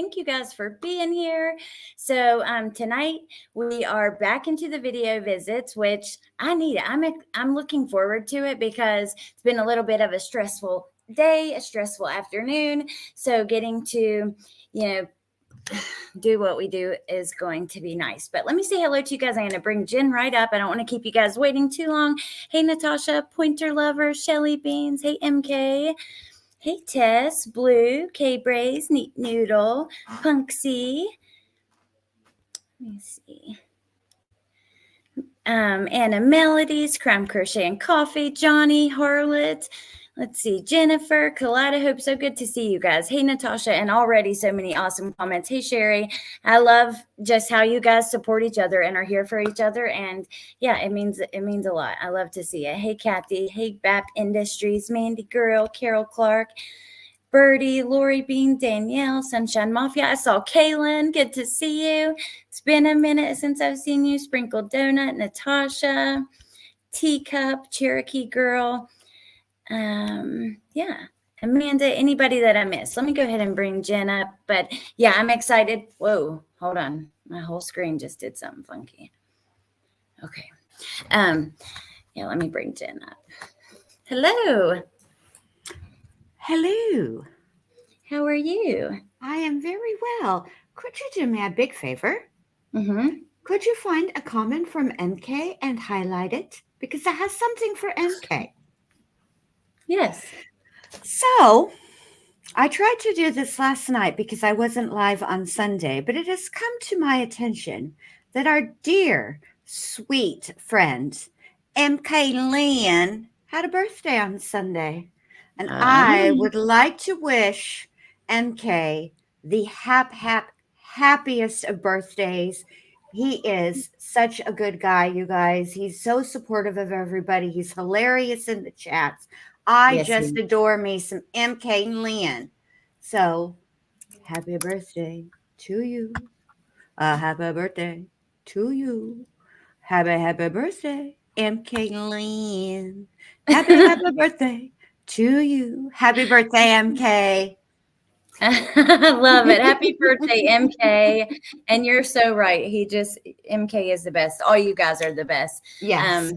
Thank you guys for being here. So tonight we are back into the video visits, which I need. I'm looking forward to it because it's been a little bit of a stressful day, a stressful afternoon. So getting to, do what we do is going to be nice. But let me say hello to you guys. I'm going to bring Jen right up. I don't want to keep you guys waiting too long. Hey, Natasha, Pointer Lover, Shelly Beans. Hey, MK. Hey, Tess, Blue, K-Braze, Neat Noodle, Punksy. Let me see. Anna Melodies, Crime Crochet and Coffee, Johnny, Harlot. Let's see, Jennifer, Kaleidoscope, so good to see you guys. Hey, Natasha, and already so many awesome comments. Hey, Sherry, I love just how you guys support each other and are here for each other. And yeah, it means a lot. I love to see it. Hey, Kathy. Hey, BAP Industries, Mandy Girl, Carol Clark, Birdie, Lori Bean, Danielle, Sunshine Mafia. I saw Kaylin. Good to see you. It's been a minute since I've seen you. Sprinkled Donut, Natasha, Teacup, Cherokee Girl. Yeah, Amanda, anybody that I missed. Let me go ahead and bring Jen up. But yeah, I'm excited. Whoa, hold on. My whole screen just did something funky. Okay. Yeah, let me bring Jen up. Hello. Hello. How are you? I am very well. Could you do me a big favor? Mm-hmm. Could you find a comment from MK and highlight it? Because I have something for MK. Yes. So, I tried to do this last night because I wasn't live on Sunday, but it has come to my attention that our dear, sweet friend, MK Lynn, had a birthday on Sunday. And I would like to wish MK the happiest of birthdays. He is such a good guy, you guys. He's so supportive of everybody. He's hilarious in the chats. I just adore me some MK Lynn. So, happy birthday to you. Happy birthday to you. Happy birthday, MK Lynn. Happy birthday to you. Happy birthday, MK. I love it. Happy birthday, MK. And you're so right. MK is the best. All you guys are the best. Yes.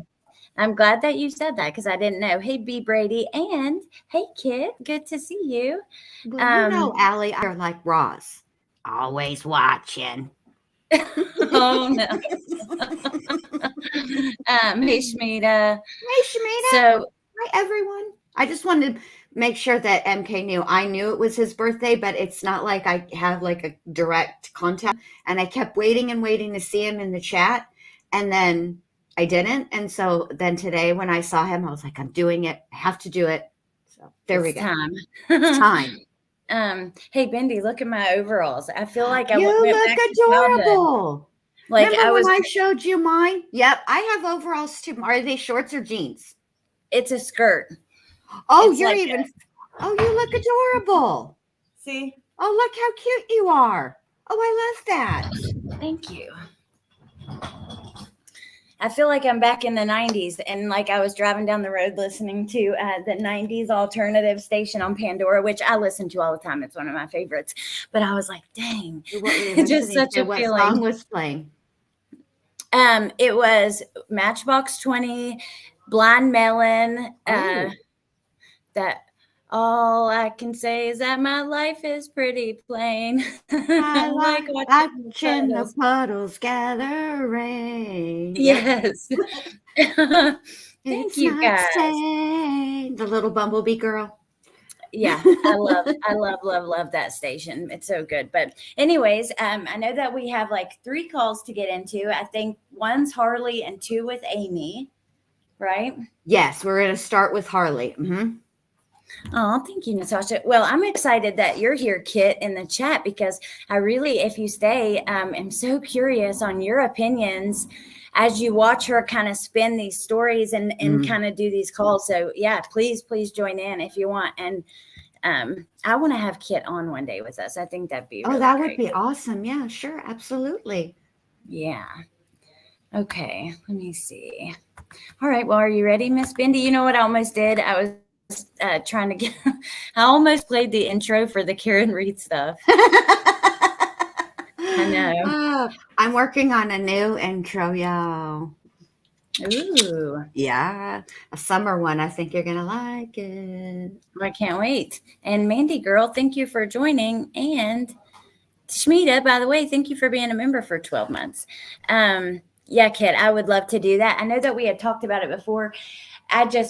I'm glad that you said that because I didn't know. Hey, B. Brady. And hey, Kit. Good to see you. Well, Allie, I'm like Ross. Always watching. Oh, no. Hey, Shmita. Hey, Shmita. So, hi, everyone. I just wanted to make sure that MK knew. I knew it was his birthday, but it's not like I have like a direct contact. And I kept waiting and waiting to see him in the chat. And then I didn't. And so then today when I saw him, I was like, I'm doing it. I have to do it. So there we go. It's time. Hey, Bendy, look at my overalls. I feel like you look adorable. Like remember when I showed you mine? Yep, I have overalls too. Are they shorts or jeans? It's a skirt. Oh, it's you look adorable. See? Oh, look how cute you are. Oh, I love that. Thank you. I feel like I'm back in the 90s and like I was driving down the road listening to the 90s alternative station on Pandora, which I listen to all the time. It's one of my favorites. But I was like, dang, it's just such a feeling. What song was playing? It was Matchbox 20, Blind Melon, that all I can say is that my life is pretty plain. I like watching the puddles gather rain. Yes. Thank you guys. The little bumblebee girl. Yeah, I love that station. It's so good. But anyways, I know that we have like 3 calls to get into. I think one's Harley and 2 with Amy, right? Yes, we're going to start with Harley. Mm-hmm. Oh, thank you, Natasha. Well, I'm excited that you're here, Kit, in the chat because I really, if you stay, am so curious on your opinions as you watch her kind of spin these stories and kind of do these calls. So yeah, please join in if you want. And I want to have Kit on one day with us. I think that'd be really that great. would be awesome. Yeah, sure. Absolutely. Yeah. Okay. Let me see. All right. Well, are you ready, Miss Bendy? You know what I almost did? I was trying to get, I almost played the intro for the Karen Reed stuff. I know. Oh, I'm working on a new intro, y'all. Ooh, Yeah, a summer one. I think you're going to like it. I can't wait. And Mandy girl, thank you for joining. And Shmita, by the way, thank you for being a member for 12 months. Yeah, Kit, I would love to do that. I know that we had talked about it before.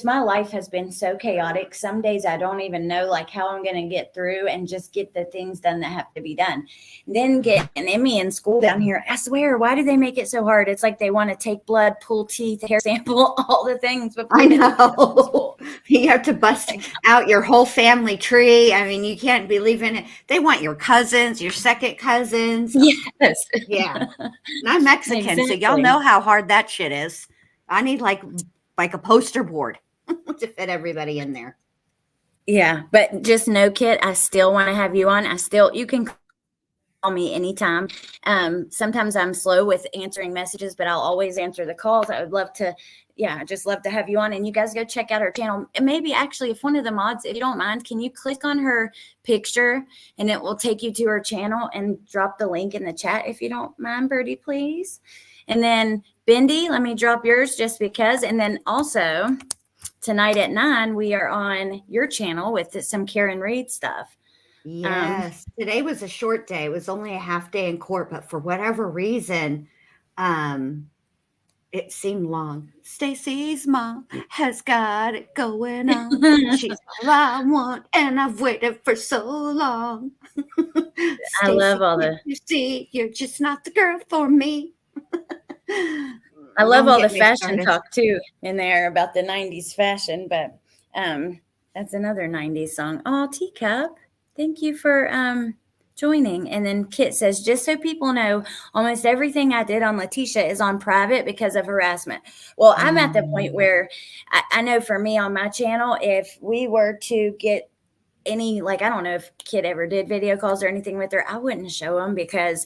My life has been so chaotic. Some days I don't even know like how I'm going to get through and just get the things done that have to be done. Then get an Emmy in school down here. I swear, why do they make it so hard? It's like they want to take blood, pull teeth, hair sample, all the things before I they let you go to know. school. You have to bust out your whole family tree. I mean, you can't be leaving it. They want your cousins, your second cousins. Yes. Yeah. And I'm Mexican, so y'all Exactly. know how hard that shit is. I need like a poster board to fit everybody in there. Yeah, but just know, Kit, I still want to have you on. You can call me anytime. Sometimes I'm slow with answering messages, but I'll always answer the calls. I would love to, I just love to have you on. And you guys go check out her channel. And maybe actually, if one of the mods, if you don't mind, can you click on her picture and it will take you to her channel and drop the link in the chat if you don't mind, Birdie, please. And then Bendy, let me drop yours just because. And then also tonight at 9, we are on your channel with some Karen Reed stuff. Yes. Today was a short day. It was only a half day in court, but for whatever reason, it seemed long. Stacy's mom has got it going on. She's all I want, and I've waited for so long. I love Stacy, all can't you see you're just not the girl for me. I love Don't all the get me fashion started. talk too in there about the 90s fashion, but that's another 90s song. Oh, Teacup, thank you for joining. And then Kit says, just so people know, almost everything I did on Leticia is on private because of harassment. Well, I'm at the point where I know for me on my channel, if we were to get any, like, I don't know if Kit ever did video calls or anything with her, I wouldn't show them because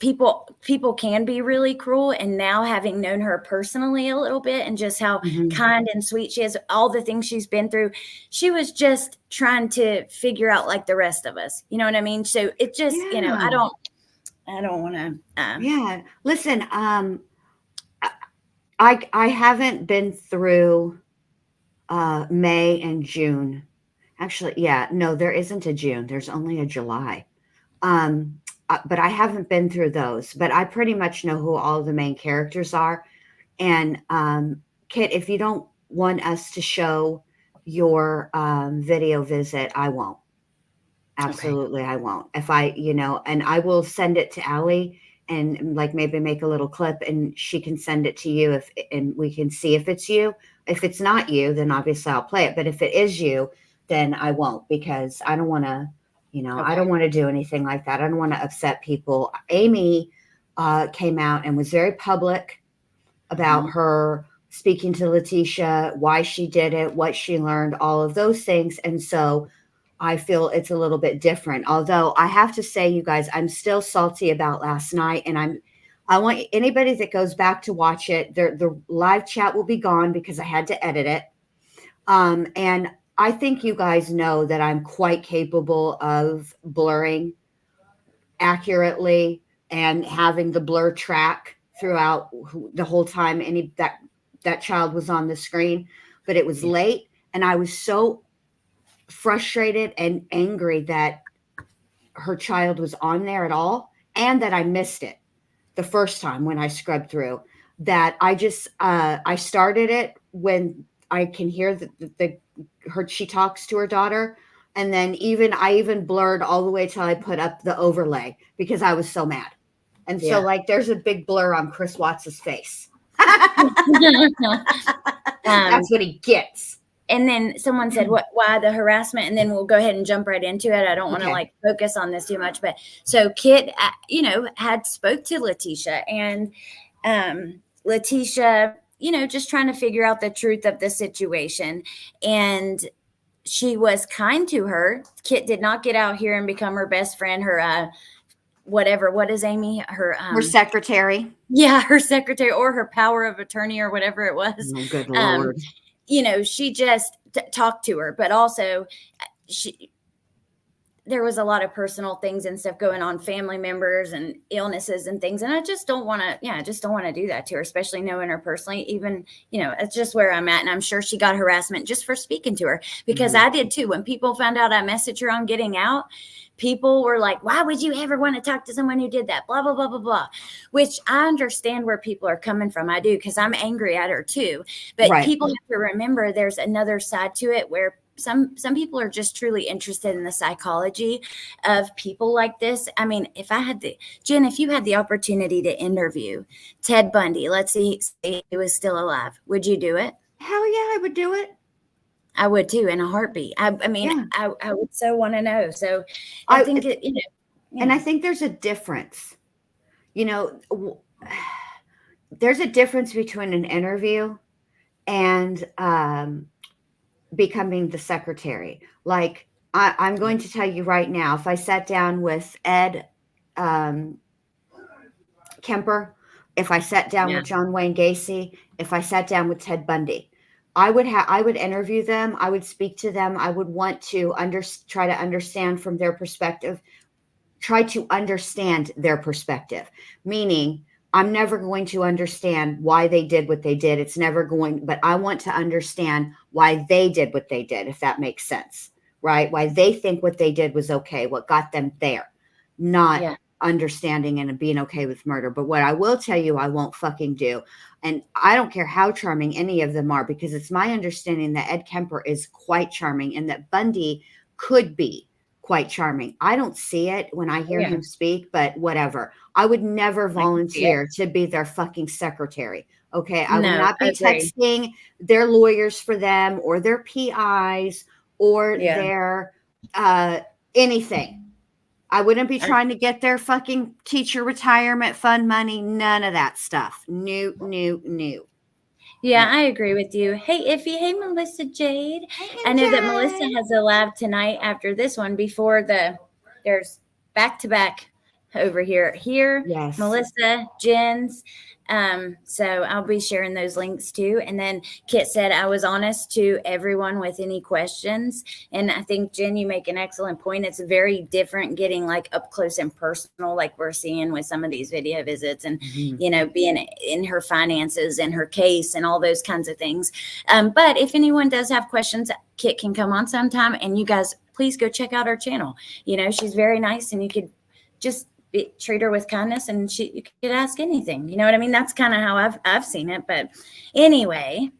people can be really cruel. And now having known her personally a little bit and just how kind and sweet she is, all the things she's been through, she was just trying to figure out like the rest of us. You know what I mean? So it just, I don't want to. Yeah. Listen, I haven't been through May and June. Actually, yeah, no, there isn't a June. There's only a July. But I haven't been through those. But I pretty much know who all the main characters are. And Kit, if you don't want us to show your video visit, I won't. Absolutely, I won't. If and I will send it to Allie and like maybe make a little clip and she can send it to you and we can see if it's you. If it's not you, then obviously I'll play it. But if it is you, then I won't because I don't want to, I don't want to do anything like that. I don't want to upset people. Amy came out and was very public about her speaking to Leticia, why she did it, what she learned, all of those things. And so I feel it's a little bit different. Although I have to say, you guys, I'm still salty about last night. And I want anybody that goes back to watch it, the live chat will be gone because I had to edit it. And I think you guys know that I'm quite capable of blurring accurately and having the blur track throughout the whole time that child was on the screen. But it was late and I was so frustrated and angry that her child was on there at all and that I missed it the first time when I scrubbed through that I just I started it when I can hear she talks to her daughter. And then I even blurred all the way till I put up the overlay because I was so mad. And so like there's a big blur on Chris Watts's face. That's what he gets. And then someone said, why the harassment? And then we'll go ahead and jump right into it. I don't want to like focus on this too much, but so Kit, had spoke to Leticia and Leticia, just trying to figure out the truth of the situation. And she was kind to her. Kit did not get out here and become her best friend, her, whatever. What is Amy? Her secretary. Yeah, her secretary or her power of attorney or whatever it was. Oh, good Lord. She just talked to her, but also there was a lot of personal things and stuff going on, family members and illnesses and things. And I just don't want to, I just don't want to do that to her, especially knowing her personally. Even, it's just where I'm at. And I'm sure she got harassment just for speaking to her, because I did too. When people found out I messaged her on Getting Out, people were like, why would you ever want to talk to someone who did that? Blah, blah, blah, blah, blah. Which I understand where people are coming from. I do, because I'm angry at her too. But people have to remember there's another side to it where some people are just truly interested in the psychology of people like this. I mean, Jen, if you had the opportunity to interview Ted Bundy, let's say he was still alive, would you do it? Hell yeah, I would do it. I would too, in a heartbeat. I would so want to know. So I think and I think there's a difference. There's a difference between an interview and becoming the secretary. Like, I'm going to tell you right now, if I sat down with Ed Kemper, if I sat down with John Wayne Gacy, if I sat down with Ted Bundy, I would interview them. I would speak to them. I would want to try to understand from their perspective, meaning I'm never going to understand why they did what they did. It's never going, but I want to understand why they did what they did, if that makes sense, right? Why they think what they did was okay, what got them there, not understanding and being okay with murder. But what I will tell you, I won't fucking do. And I don't care how charming any of them are, because it's my understanding that Ed Kemper is quite charming and that Bundy could be quite charming. I don't see it when I hear him speak, but whatever. I would never volunteer to be their fucking secretary. Okay. I would not be texting their lawyers for them or their PIs or their anything. I wouldn't be trying to get their fucking teacher retirement fund money. None of that stuff. New. Yeah, I agree with you. Hey, Iffy. Hey, Melissa Jade. I know that Melissa has a live tonight after this one before there's back-to-back over here. Yes. Melissa, Jen's. So I'll be sharing those links too. And then Kit said I was honest to everyone with any questions. And I think, Jen, you make an excellent point. It's very different getting like up close and personal, like we're seeing with some of these video visits and, being in her finances and her case and all those kinds of things. But if anyone does have questions, Kit can come on sometime, and you guys, please go check out our channel. She's very nice, and you could just treat her with kindness, and you could ask anything. You know what I mean? That's kind of how I've seen it. But anyway,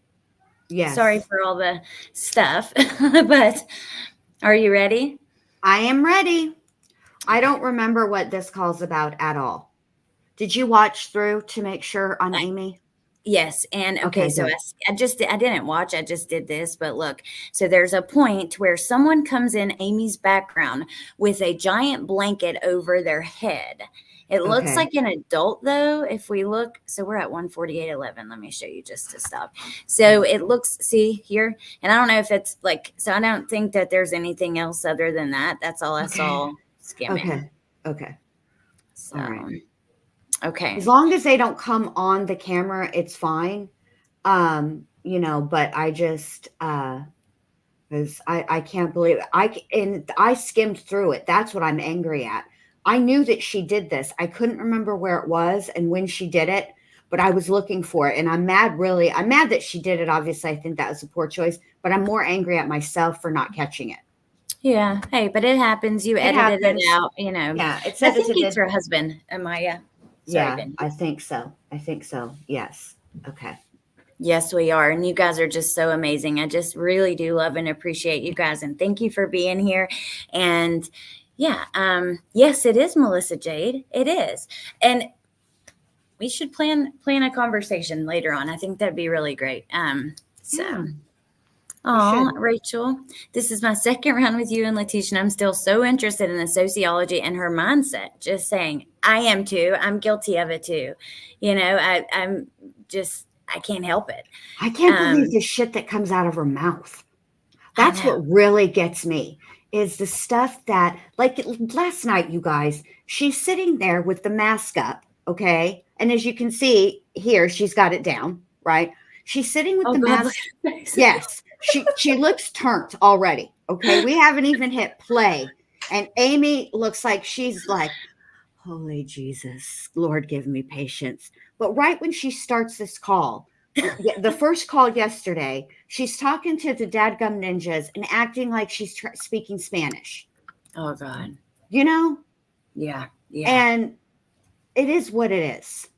sorry for all the stuff. But are you ready? I am ready. I don't remember what this call's about at all. Did you watch through to make sure on Amy? Yes. And okay, so I didn't watch, I just did this, but look, so there's a point where someone comes in Amy's background with a giant blanket over their head. It looks like an adult though. If we look, so we're at 148.11. Let me show you just to stop. So it looks, see here, and I don't know if it's like, so I don't think that there's anything else other than that. That's all I saw skimming. Okay. So, all right. Okay. As long as they don't come on the camera, it's fine. But I just, because I can't believe it. I skimmed through it. That's what I'm angry at. I knew that she did this. I couldn't remember where it was and when she did it, but I was looking for it. And I'm mad that she did it. Obviously, I think that was a poor choice, but I'm more angry at myself for not catching it. Yeah. Hey, but it happens. You edited it out, Yeah. It said I think it's her husband, Amaya. Sorry, I think so. Yes. Okay. Yes, we are. And you guys are just so amazing. I just really do love and appreciate you guys. And thank you for being here. And yes, it is Melissa Jade. It is. And we should plan a conversation later on. I think that'd be really great. Oh, Rachel, this is my second round with you and Leticia, and I'm still so interested in the sociology and her mindset. Just saying, I am too. I'm guilty of it too. I'm just, I can't help it. I can't believe the shit that comes out of her mouth. That's what really gets me, is the stuff that, like last night, you guys, she's sitting there with the mask up, okay? And as you can see here, she's got it down, right? She's sitting with the mask. Yes. She looks turned already. Okay. We haven't even hit play And Amy looks like she's like, holy Jesus, Lord, give me patience. But right when she starts this call, the first call yesterday, she's talking to the dadgum ninjas and acting like she's speaking Spanish. Oh, God. You know? Yeah. And it is what it is.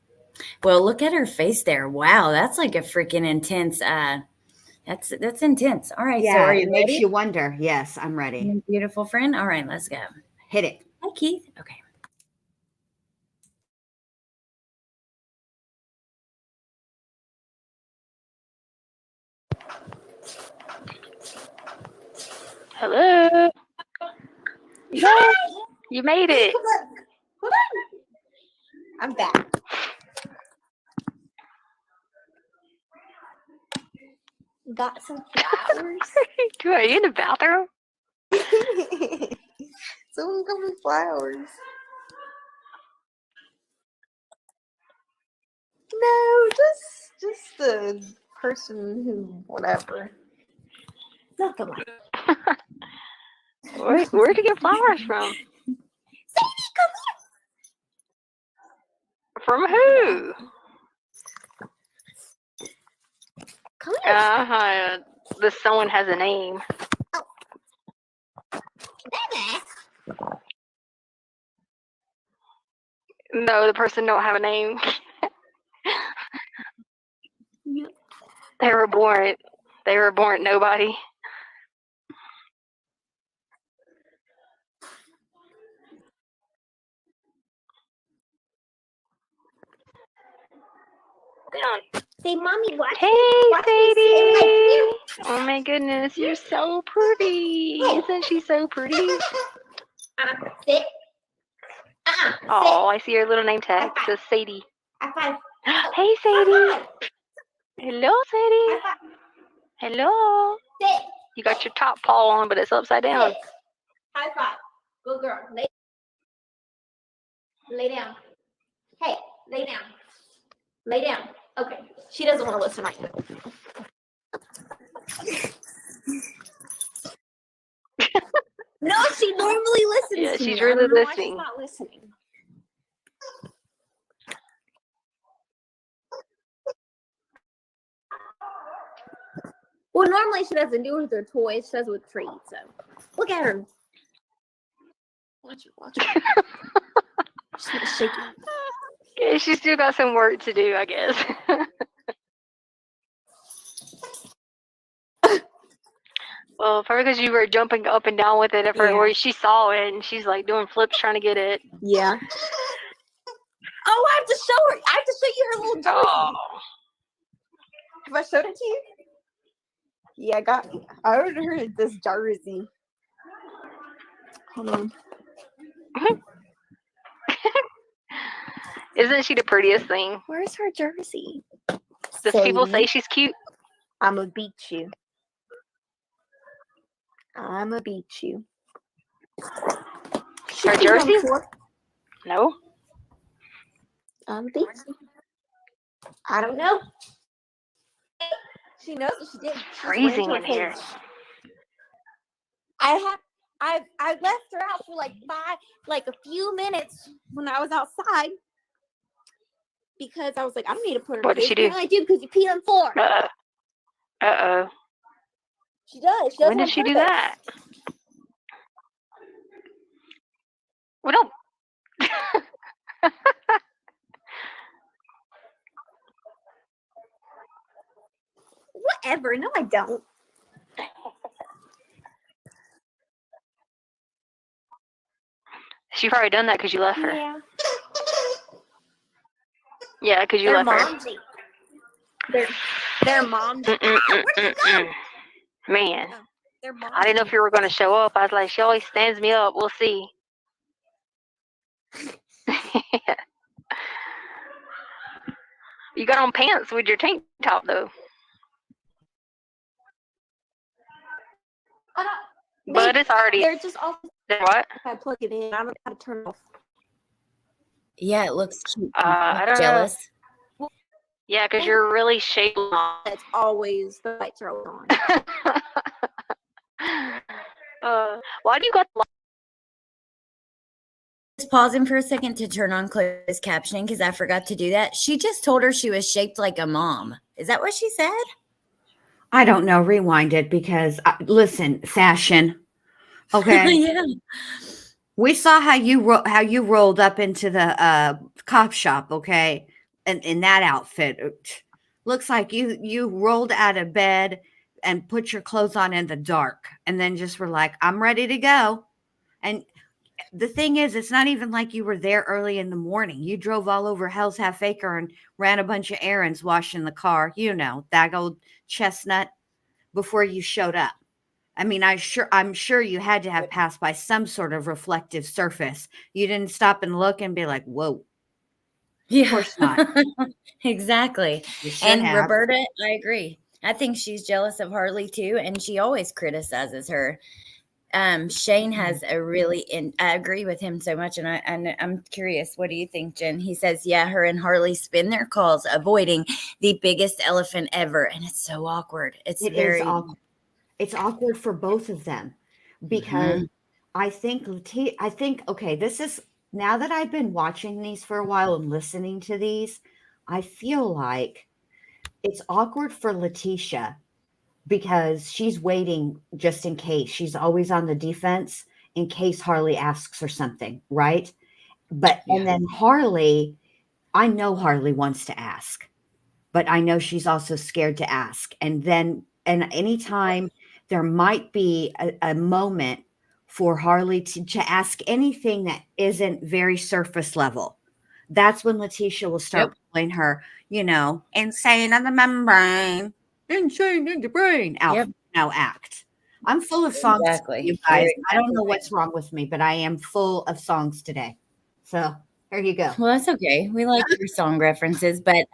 Well, look at her face there. Wow, that's like a freaking intense. That's intense. All right. Yeah, So are you it makes ready? you wonder. Yes, I'm ready. Beautiful friend. All right, let's go. Hit it. Hi, Keith. Okay. Hello. Yes, you made it. Hold on. I'm back. Got some flowers. Are you in the bathroom? Someone got me flowers. No, just the person who, whatever. Nothing like that. Where'd you get flowers from? Sadie, come From who? here. Come here. This someone has a name. Baby. No, the person don't have a name. Yep. They were born nobody. Down. Say, mommy, watch Hey, me. Watch me sit in my Sadie. pew. Oh my goodness, you're so pretty. Isn't she so pretty? Sit. Oh, I see your little name tag. It says Sadie. High five. Hey, Sadie. High five. Hello, Sadie. High five. Hello. Sit. You got your top paw on, but it's upside down. Sit. High five. Good girl. Lay down. Hey, lay down. Lay down. Okay. She doesn't want to listen right now. No, she normally listens Yeah, to she's me. really I don't know why listening. she's not listening. Well, normally she doesn't do it with her toys. She does it with treats. So look at her. Watch her. Watch her. She's not shaking. Yeah, she's still got some work to do, I guess. Well, probably because you were jumping up and down with it at first, where she saw it and she's like doing flips trying to get it. Yeah. Oh, I have to show her. I have to show you her little jersey. Oh. Have I showed it to you? Yeah, I ordered her this jersey. Hold on. Isn't she the prettiest thing? Where's her jersey? Does people say she's cute? I'ma beat you. I'ma beat you. Her jersey? No. I'ma beat you. I don't know. She knows what she did. Freezing in here. I left her out for like a few minutes when I was outside because I was like, I don't need to put her. What did she do? I do because you peed on the floor. Uh-oh. She does. When did she do that? Well, don't. Whatever. No, I don't. She probably done that because you left her. Yeah. Yeah, because you left momsy. They're momsy. Man, They're momsy. I didn't know if you were going to show up. I was like, she always stands me up. We'll see. You got on pants with your tank top, though. But it's already. They're just off. What? If I plug it in, I don't know how to turn it off. Yeah, it looks cute. I don't Jealous. know. Yeah, because you're really shaped. It's always the lights are on. Why do you got the pausing for a second to turn on closed captioning because I forgot to do that. She just told her she was shaped like a mom. Is that what she said? I don't know. Rewind it because listen, fashion. Okay. Yeah. We saw how you rolled up into the cop shop, okay? And in that outfit. Looks like you rolled out of bed and put your clothes on in the dark and then just were like, I'm ready to go. And the thing is, it's not even like you were there early in the morning. You drove all over Hell's Half Acre and ran a bunch of errands washing the car, that old chestnut before you showed up. I mean, I'm sure you had to have passed by some sort of reflective surface. You didn't stop and look and be like, whoa. Yeah. Of course not. Exactly. You should And have. Roberta, I agree. I think she's jealous of Harley too, and she always criticizes her. Shane has a really, and I agree with him so much. And I'm curious, what do you think, Jen? He says, yeah, her and Harley spend their calls avoiding the biggest elephant ever. And it's so awkward. It's very awkward. It's awkward for both of them because I think, okay, this is, now that I've been watching these for a while and listening to these, I feel like it's awkward for Leticia because she's waiting just in case. She's always on the defense in case Harley asks her something, right? But and then Harley, I know Harley wants to ask, but I know she's also scared to ask. And anytime there might be a moment for Harley to ask anything that isn't very surface level, that's when Leticia will start pulling her, insane on the membrane, insane in the brain out. Now act. I'm full of songs, you guys. I don't know what's wrong with me, but I am full of songs today. So there you go. Well, that's okay. We like your song references, but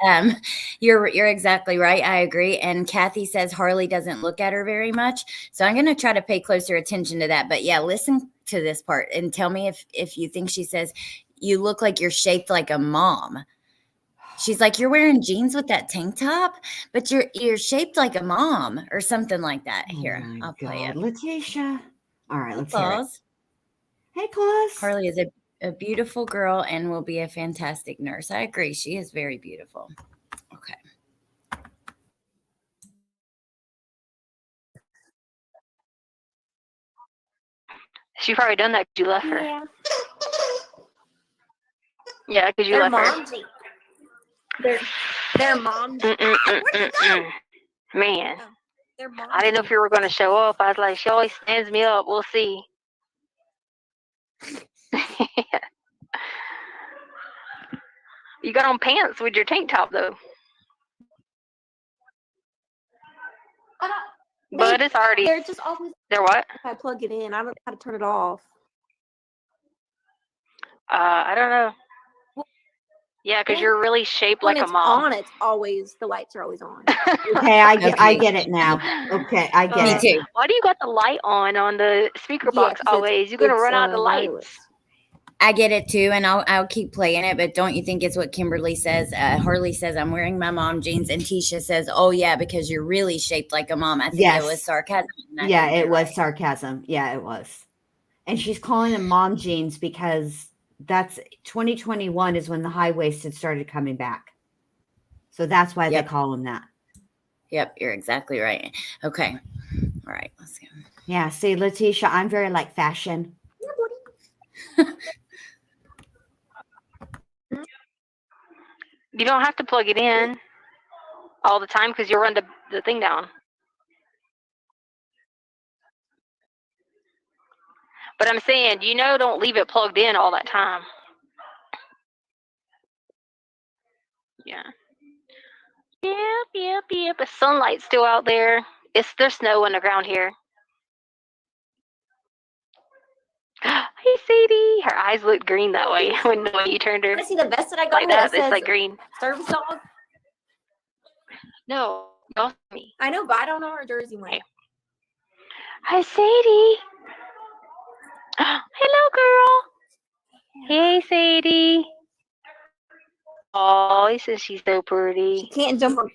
you're exactly right. I agree. And Kathy says Harley doesn't look at her very much, so I'm going to try to pay closer attention to that. But yeah, listen to this part and tell me if you think she says you look like you're shaped like a mom. She's like, you're wearing jeans with that tank top, but you're shaped like a mom or something like that. Here, I'll play it. Leticia. All right, let's Claus. hear it. Hey, Claus. Harley is a beautiful girl and will be a fantastic nurse. I agree. She is very beautiful. Okay. She probably done that because you left her. Yeah. Yeah, because you left her. Their mom. Man, Their mom. I didn't know if you were going to show up. I was like, she always stands me up. We'll see. You got on pants with your tank top, though. But it's already. They're just always. They're what? If I plug it in, I don't know how to turn it off. I don't know. Yeah, because you're really shaped like a mom. When it's on, it's always, the lights are always on. Okay, I get it now. Okay, I get Me it. too. Why do you got the light on the speaker box always? You're going to run out of lights. Wireless. I get it too, and I'll keep playing it. But don't you think it's what Kimberly says? Harley says, I'm wearing my mom jeans. And Tisha says, oh, yeah, because you're really shaped like a mom. I think it was sarcasm. Yeah, it was sarcasm. Yeah, it was. And she's calling them mom jeans because that's 2021 is when the high-waisted started coming back. So that's why they call them that. Yep, you're exactly right. Okay. All right, let's go. Yeah, see, Leticia, I'm very like fashion. You don't have to plug it in all the time because you'll run the thing down. But I'm saying, don't leave it plugged in all that time. Yeah. Yep. The sunlight's still out there. There's snow on the ground here. Hey, Sadie. Her eyes looked green that way when the way you turned her. I see the vest that I got Like that. It's like green. Service dog. No, y'all see me. I know, but I don't know her jersey one. Okay. Hi, Sadie. Hello, girl. Hey, Sadie. Oh, he says she's so pretty. She can't jump on.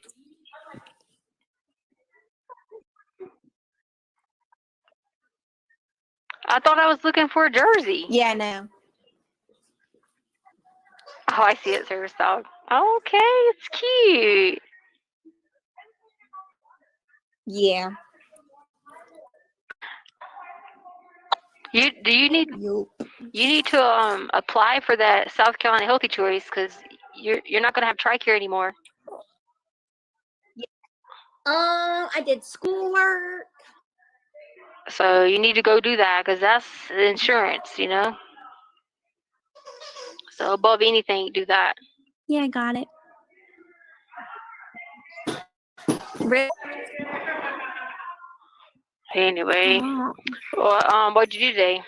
I thought I was looking for a jersey. Yeah, I know. Oh, I see it, service dog. Okay, it's cute. Yeah. You need Yup. to apply for that South Carolina Healthy Choice because you're not gonna have TRICARE anymore. I did schoolwork. So you need to go do that because that's insurance, you know. So above anything, do that. Yeah, I got it. Re- Anyway, Oh, well, what'd you do today?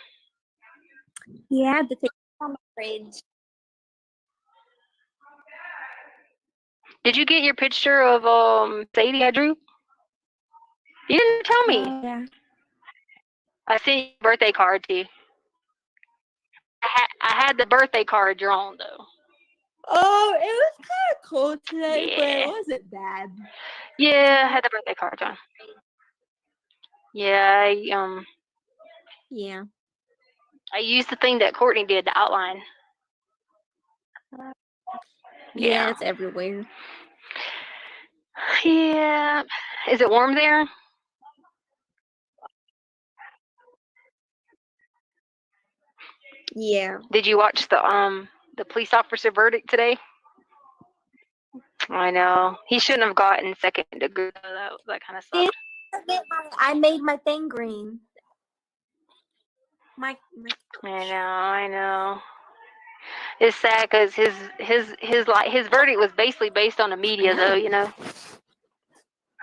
yeah, I had to take it on my fridge. Did you get your picture of Sadie I drew? You didn't tell me. Yeah. I sent you a birthday card too. I had the birthday card drawn though. Oh, it was kind of cold today, but it Yeah. wasn't bad. Yeah, I had the birthday card drawn. Yeah, Yeah. I used the thing that Courtney did, the outline. Yeah, it's everywhere. Yeah. Is it warm there? Yeah. Did you watch the police officer verdict today? I know. He shouldn't have gotten second degree. That kind of sucked. I made my thing green. I know. It's sad because his verdict was basically based on the media, though. You know.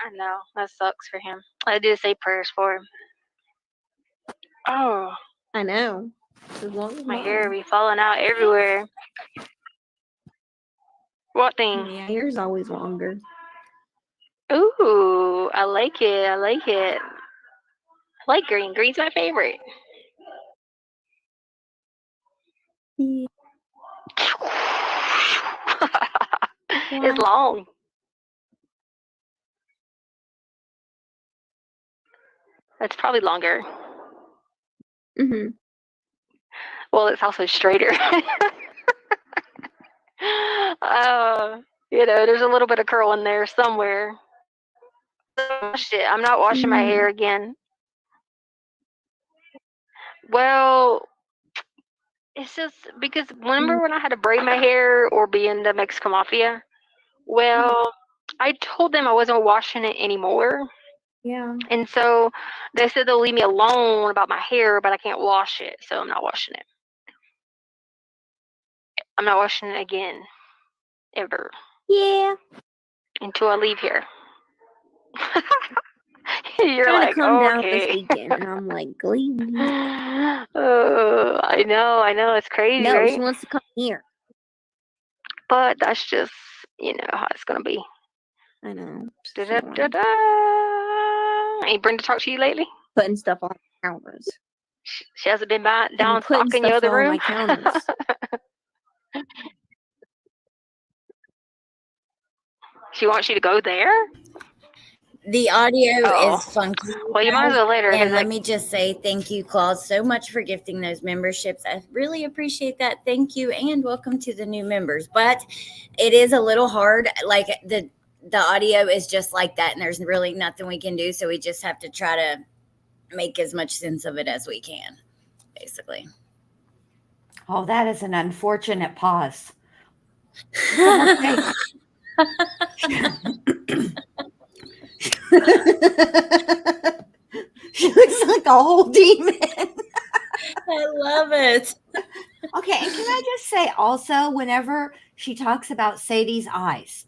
I know that sucks for him. I did say prayers for him. Oh, I know. As long as my hair be falling out everywhere. What thing? Yeah, yours always longer. Ooh, I like it. I like it. I like green. Green's my favorite. Yeah. It's long. It's probably longer. Mhm. Well, it's also straighter. There's a little bit of curl in there somewhere. Shit, I'm not washing my hair again. Well, it's just because remember when I had to braid my hair or be in the Mexican Mafia? Well, I told them I wasn't washing it anymore. Yeah. And so they said they'll leave me alone about my hair, but I can't wash it. So I'm not washing it. I'm not washing it again. Ever. Yeah. Until I leave here. You're Trying like, to come down okay. this weekend, and I'm like, leave me. I know, it's crazy, No, right? she wants to come here. But that's just, how it's gonna be. I know. Da-da-da-da. Ain't Brenda talked to you lately? Putting stuff on my counters. She hasn't been down Putting stocking your stuff other on room? my counters. She wants you to go there? The audio Oh. is funky. Well, you might as well let her. And let me just say thank you, Claus, so much for gifting those memberships. I really appreciate that. Thank you, and welcome to the new members. But it is a little hard. Like the audio is just like that, and there's really nothing we can do. So we just have to try to make as much sense of it as we can, basically. Oh, that is an unfortunate pause. She looks like a whole demon. I love it. Okay, and can I just say also, whenever she talks about Sadie's eyes,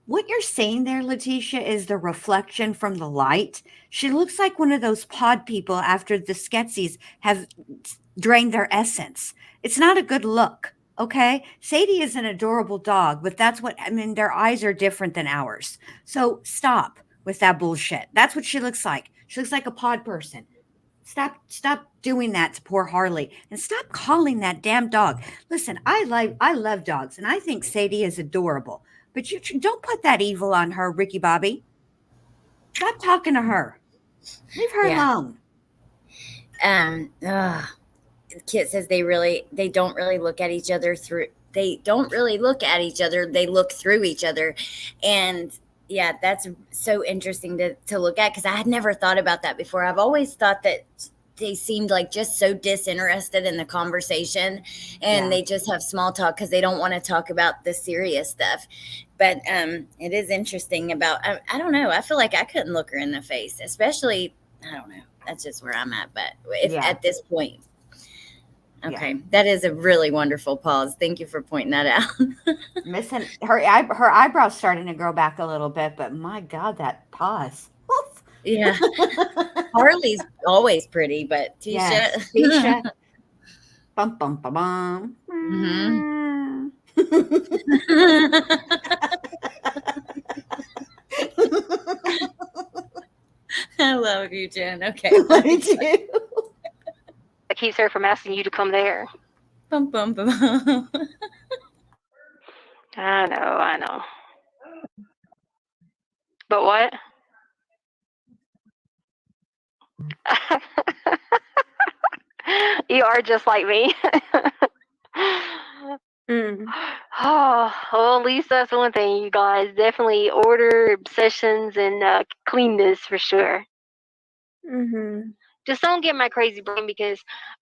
what you're seeing there, Leticia, is the reflection from the light. She looks like one of those pod people after the Skeksis have drained their essence. It's not a good look, okay? Sadie is an adorable dog, but their eyes are different than ours. So stop with that bullshit. That's what she looks like. She looks like a pod person. Stop doing that to poor Harley, and stop calling that damn dog. Listen, I love dogs, and I think Sadie is adorable. But you don't put that evil on her, Ricky Bobby. Stop talking to her. Leave her alone. Kit says they don't really look at each other they don't really look at each other, they look through each other. And yeah, that's so interesting to look at, because I had never thought about that before. I've always thought that they seemed like just so disinterested in the conversation, and they just have small talk because they don't want to talk about the serious stuff. But it is interesting about, I don't know, I feel like I couldn't look her in the face, especially, I don't know, that's just where I'm at. But if at this point, okay, that is a really wonderful pause. Thank you for pointing that out. Missing her eyebrows starting to grow back a little bit, but my God, that pause. Oof. Yeah. Harley's always pretty, but Tisha. Yes, Tisha. Bum bum bum bum. Mhm. I love you, Jen. Okay. Me too. That keeps her from asking you to come there. Bum, bum, bum. I know. But what? You are just like me. Oh, well, at least that's one thing, you guys. Definitely order obsessions and cleanness for sure. Just don't get my crazy brain, because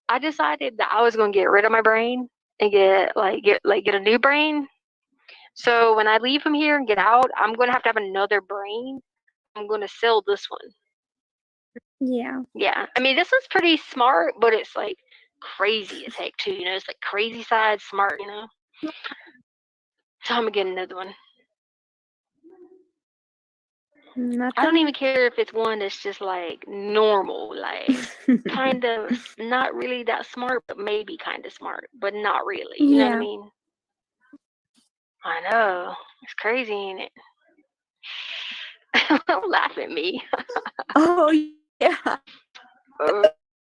I decided that I was gonna get rid of my brain and get a new brain. So when I leave from here and get out, I'm gonna have another brain. I'm gonna sell this one. Yeah. I mean, this one's pretty smart, but it's like crazy as heck too. You know, it's like crazy side smart. You know. So I'm gonna get another one. I don't even care if it's one that's just like normal, like kind of not really that smart, but maybe kind of smart, but not really. You know what I mean? I know. It's crazy, ain't it? Don't laugh at me. Oh yeah.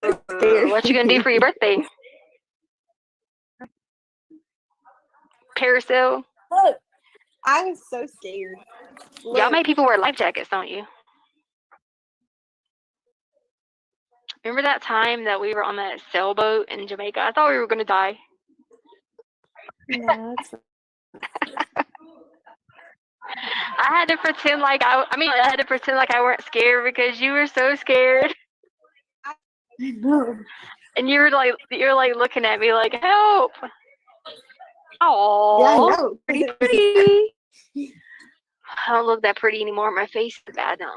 What you gonna do for your birthday? Carousel? Look, I was so scared. Y'all make people wear life jackets, don't you? Remember that time that we were on that sailboat in Jamaica? I thought we were gonna die. No, it's I had to pretend like I had to pretend like I weren't scared because you were so scared. no. And you're like looking at me like, help. Oh, Yeah, I know. pretty. I don't look that pretty anymore. My face is bad now.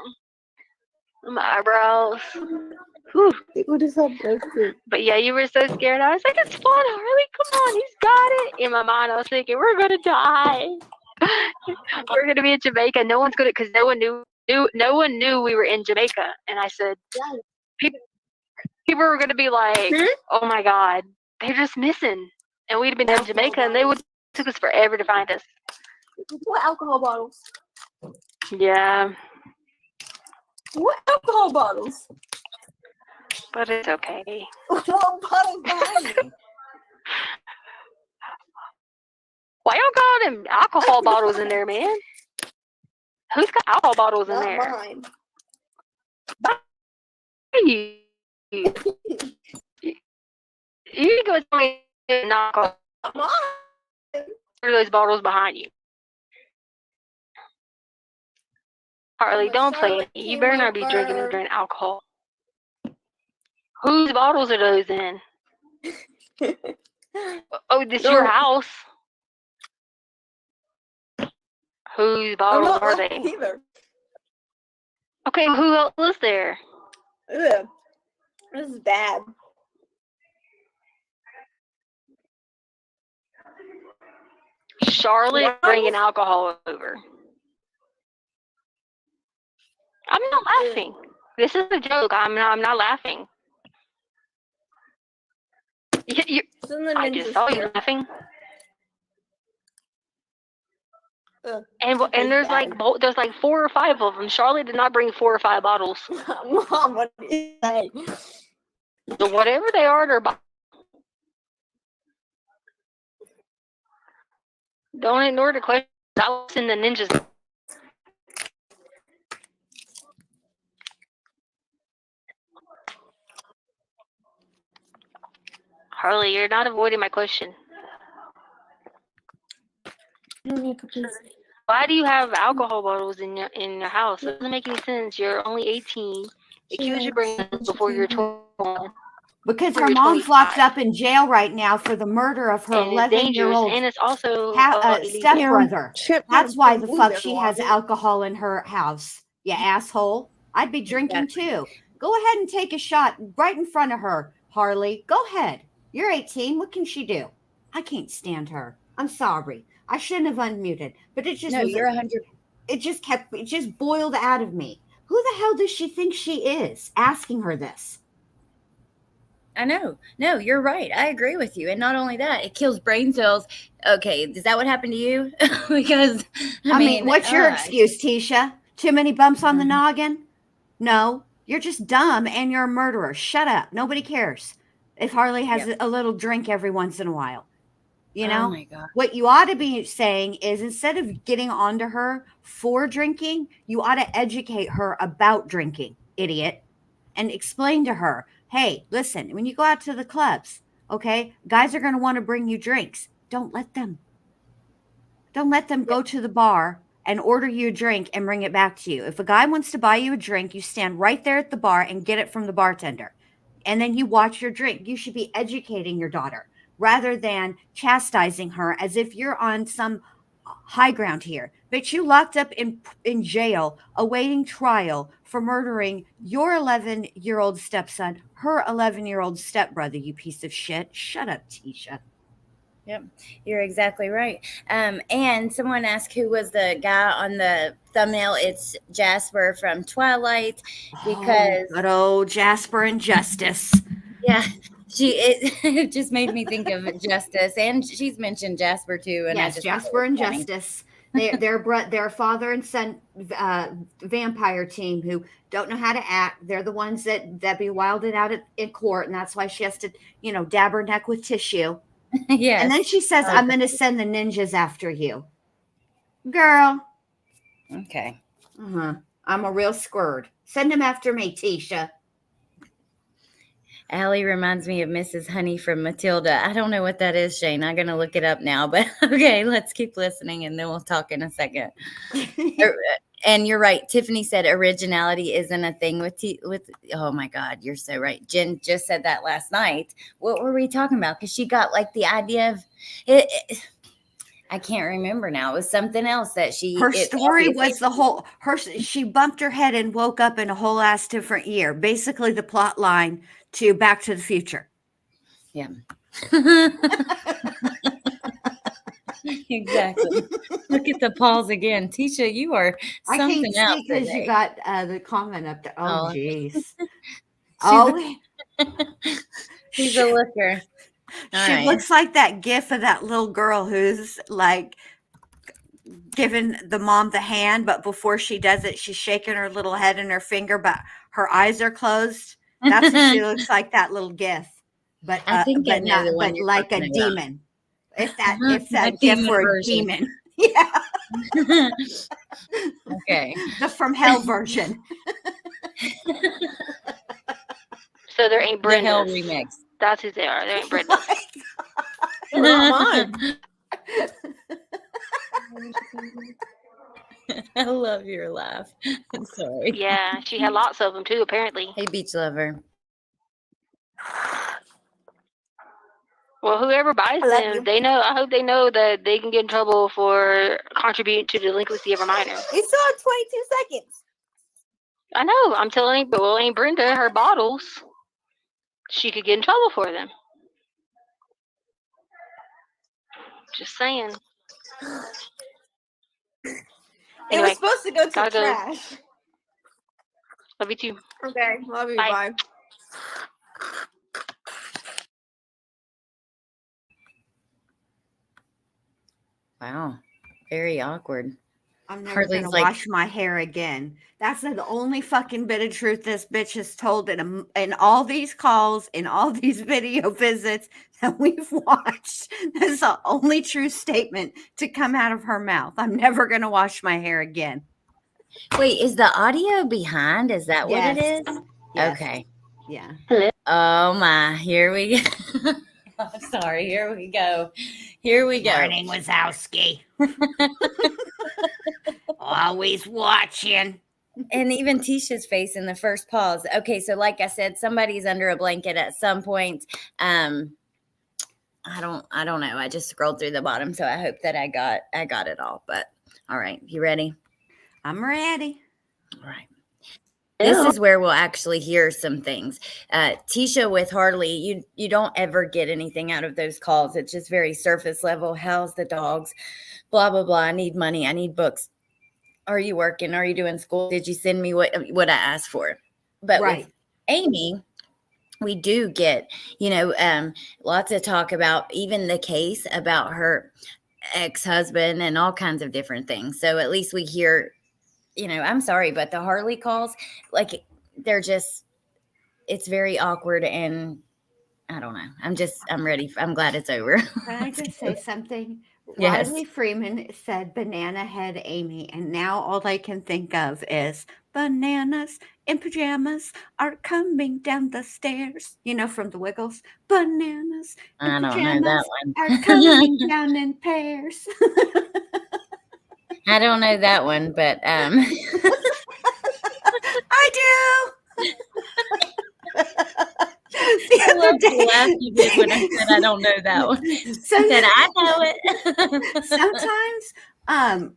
My eyebrows. Whew. People just have breakthrough. But yeah, you were so scared. I was like, it's fun, Harley. Come on, he's got it. In my mind, I was thinking, we're gonna die. We're gonna be in Jamaica. No one's gonna, because no one knew we were in Jamaica. And I said, people were gonna be like, oh my God, they're just missing. And we'd have been in Jamaica, and they would took us forever to find us. What alcohol bottles? Yeah, What alcohol bottles? but it's okay. What bottles behind me? Why y'all got them alcohol bottles in there, man? Who's got alcohol bottles in Not there? mine. You can go tell me to knock off Mine. those bottles behind you. Harley, don't play with me. You better not be drinking and drinking alcohol. Whose bottles are those in? Oh, this your house. Whose bottles are they? Either. Okay, who else was there? Ugh. This is bad. Charlotte bringing alcohol over. I'm not laughing. This is a joke. I'm not laughing. I just saw you laughing. And there's like 4 or 5 of them. Charlotte did not bring 4 or 5 bottles. Mom, what did you say? So whatever they are, they're don't ignore the question. I was in the ninjas. Harley, you're not avoiding my question. Why do you have alcohol bottles in your house? It doesn't make any sense. You're only 18. Accuse your brain before you're 21. Because Before her you're mom's locked 25. up in jail right now for the murder of her And it's dangerous, 11-year-old and it's also illegal. stepbrother. That's why the fuck she has out. alcohol in her house. You asshole. I'd be drinking too. Go ahead and take a shot right in front of her, Harley. Go ahead. You're 18. What can she do? I can't stand her. I'm sorry. I shouldn't have unmuted, but it just No, you're 100. it just boiled out of me. Who the hell does she think she is asking her this? I know. No, you're right. I agree with you. And not only that, it kills brain cells. Okay, is that what happened to you? Because I mean, what's your excuse, Tisha? Too many bumps on the noggin? No, you're just dumb and you're a murderer. Shut up. Nobody cares if Harley has a little drink every once in a while. You know, oh my God. What you ought to be saying is instead of getting onto her for drinking, you ought to educate her about drinking, idiot, and explain to her, hey, listen, when you go out to the clubs, okay, guys are going to want to bring you drinks. Don't let them. Don't let them go to the bar and order you a drink and bring it back to you. If a guy wants to buy you a drink, you stand right there at the bar and get it from the bartender. And then you watch your drink. You should be educating your daughter rather than chastising her as if you're on some high ground here. But you locked up in jail awaiting trial for murdering your 11-year-old stepson, her 11-year-old stepbrother, you piece of shit. Shut up, Tisha. Yep, you're exactly right. And someone asked who was the guy on the thumbnail. It's Jasper from Twilight, because good old Jasper and Justice. Yeah, it just made me think of Justice, and she's mentioned Jasper too. And yes, Jasper and funny. Justice. They're father and son vampire team who don't know how to act. They're the ones that be wilded out in court, and that's why she has to, dab her neck with tissue. Yes. And then she says, I'm going to send the ninjas after you. Girl. Okay. I'm a real squirt. Send them after me, Tisha. Allie reminds me of Mrs. Honey from Matilda. I don't know what that is, Shane. I'm going to look it up now. But okay, let's keep listening, and then we'll talk in a second. And you're right. Tiffany said originality isn't a thing with oh my God, you're so right. Jen just said that last night. What were we talking about? Because she got like the idea of it. I can't remember now. It was something else that her story was she bumped her head and woke up in a whole ass different year. Basically the plot line to Back to the Future. Yeah. Exactly. Look at the pause again. Tisha, you are something else. I can't see because you got the comment up there. Oh, jeez. She's a looker. She looks like that gif of that little girl who's like giving the mom the hand, but before she does it, she's shaking her little head and her finger, but her eyes are closed. That's what she looks like, that little gif. But I think but not but like a demon. If that gif were a demon. Yeah. Okay. The from hell version. So there ain't Brenda. The hell remix. That's who they are. There ain't Brenda. I love your laugh. I'm sorry. Yeah, she had lots of them too, apparently. Hey, beach lover. Well, whoever buys them, they know. I hope they know that they can get in trouble for contributing to the delinquency of a minor. It's still 22 seconds. I know. I'm telling you, but ain't Brenda her bottles? She could get in trouble for them. Just saying. It was supposed to go to trash. Love you too. Okay, love you. Bye. Bye. Wow, very awkward. I'm never going to wash my hair again. That's the only fucking bit of truth this bitch has told in all these calls, in all these video visits that we've watched. That's the only true statement to come out of her mouth. I'm never going to wash my hair again. Wait, is the audio behind? Is that what it is? Yes. Okay. Yeah. Oh my, here we go. I'm sorry. Here we go. Here we go. Morning, Wazowski. Always watching. And even Tisha's face in the first pause. Okay, so like I said, somebody's under a blanket at some point. I don't know. I just scrolled through the bottom, so I hope that I got it all. But all right, you ready? I'm ready. All right. This is where we'll actually hear some things. Tisha with Harley, you don't ever get anything out of those calls. It's just very surface level. How's the dogs? Blah, blah, blah. I need money. I need books. Are you working? Are you doing school? Did you send me what I asked for? But Right. with Amy, we do get, lots of talk about even the case about her ex-husband and all kinds of different things. So at least we hear, I'm sorry, but the Harley calls, like they're just, it's very awkward and I don't know. I'm ready. I'm glad it's over. Can I just say something? Yes. Riley Freeman said banana head Amy, and now all I can think of is bananas in pajamas are coming down the stairs. From the Wiggles. Bananas in I don't know pajamas that are one. coming down in pairs. I don't know that one, but I do. I love the laugh you did when I said I don't know that one. I said I know it. Sometimes,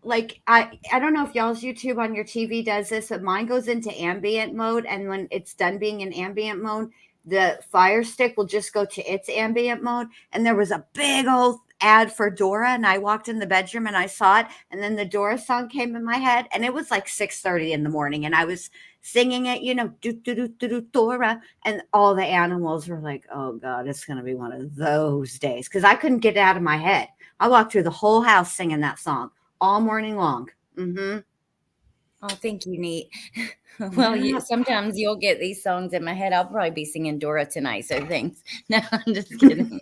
like I don't know if y'all's YouTube on your TV does this, but mine goes into ambient mode, and when it's done being in ambient mode, the Fire Stick will just go to its ambient mode. And there was a big old ad for Dora, and I walked in the bedroom and I saw it, and then the Dora song came in my head, and it was like 6:30 in the morning, and I was singing it, do do do do do Dora, and all the animals were like, "Oh God, it's gonna be one of those days," because I couldn't get it out of my head. I walked through the whole house singing that song all morning long. Mm-hmm. Oh, thank you, Neat. Well, Yeah. sometimes you'll get these songs in my head. I'll probably be singing Dora tonight, so thanks. No, I'm just kidding.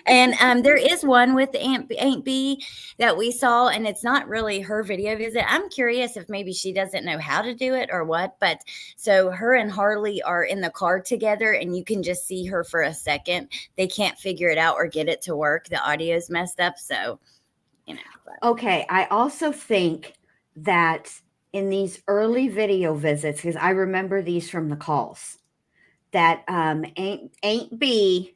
And there is one with Aunt B that we saw, and it's not really her video visit. I'm curious if maybe she doesn't know how to do it or what. But so her and Harley are in the car together, and you can just see her for a second. They can't figure it out or get it to work. The audio's messed up, so Okay, I also think that in these early video visits, because I remember these from the calls, that Aunt B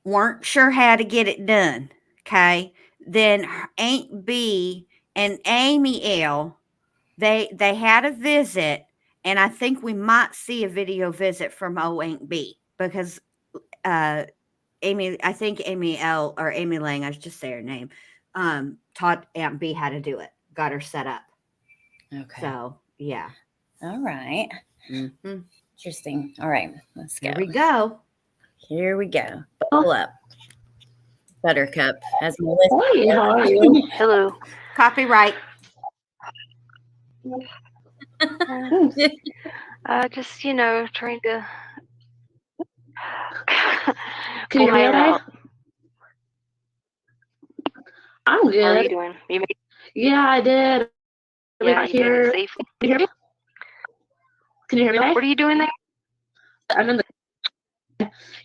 weren't sure how to get it done. Okay, then Aunt B and Amy L, they had a visit, and I think we might see a video visit from Aunt B because I think Amy L or Amy Lang, I should just say her name, taught Aunt B how to do it, got her set up. okay. So yeah. All right. Mm-hmm. Interesting. All right, let's go. Here we go. Here we go. Buckle up. Buttercup has Melissa. Hey, how are you? Hello. Copyright. Just trying to Can you pull my hear hair me? out. I'm How are you good. doing? You made Yeah, I did. We yeah, got you made here. it safely. Can you hear me? Can you hear me? What are you doing there? I'm in the.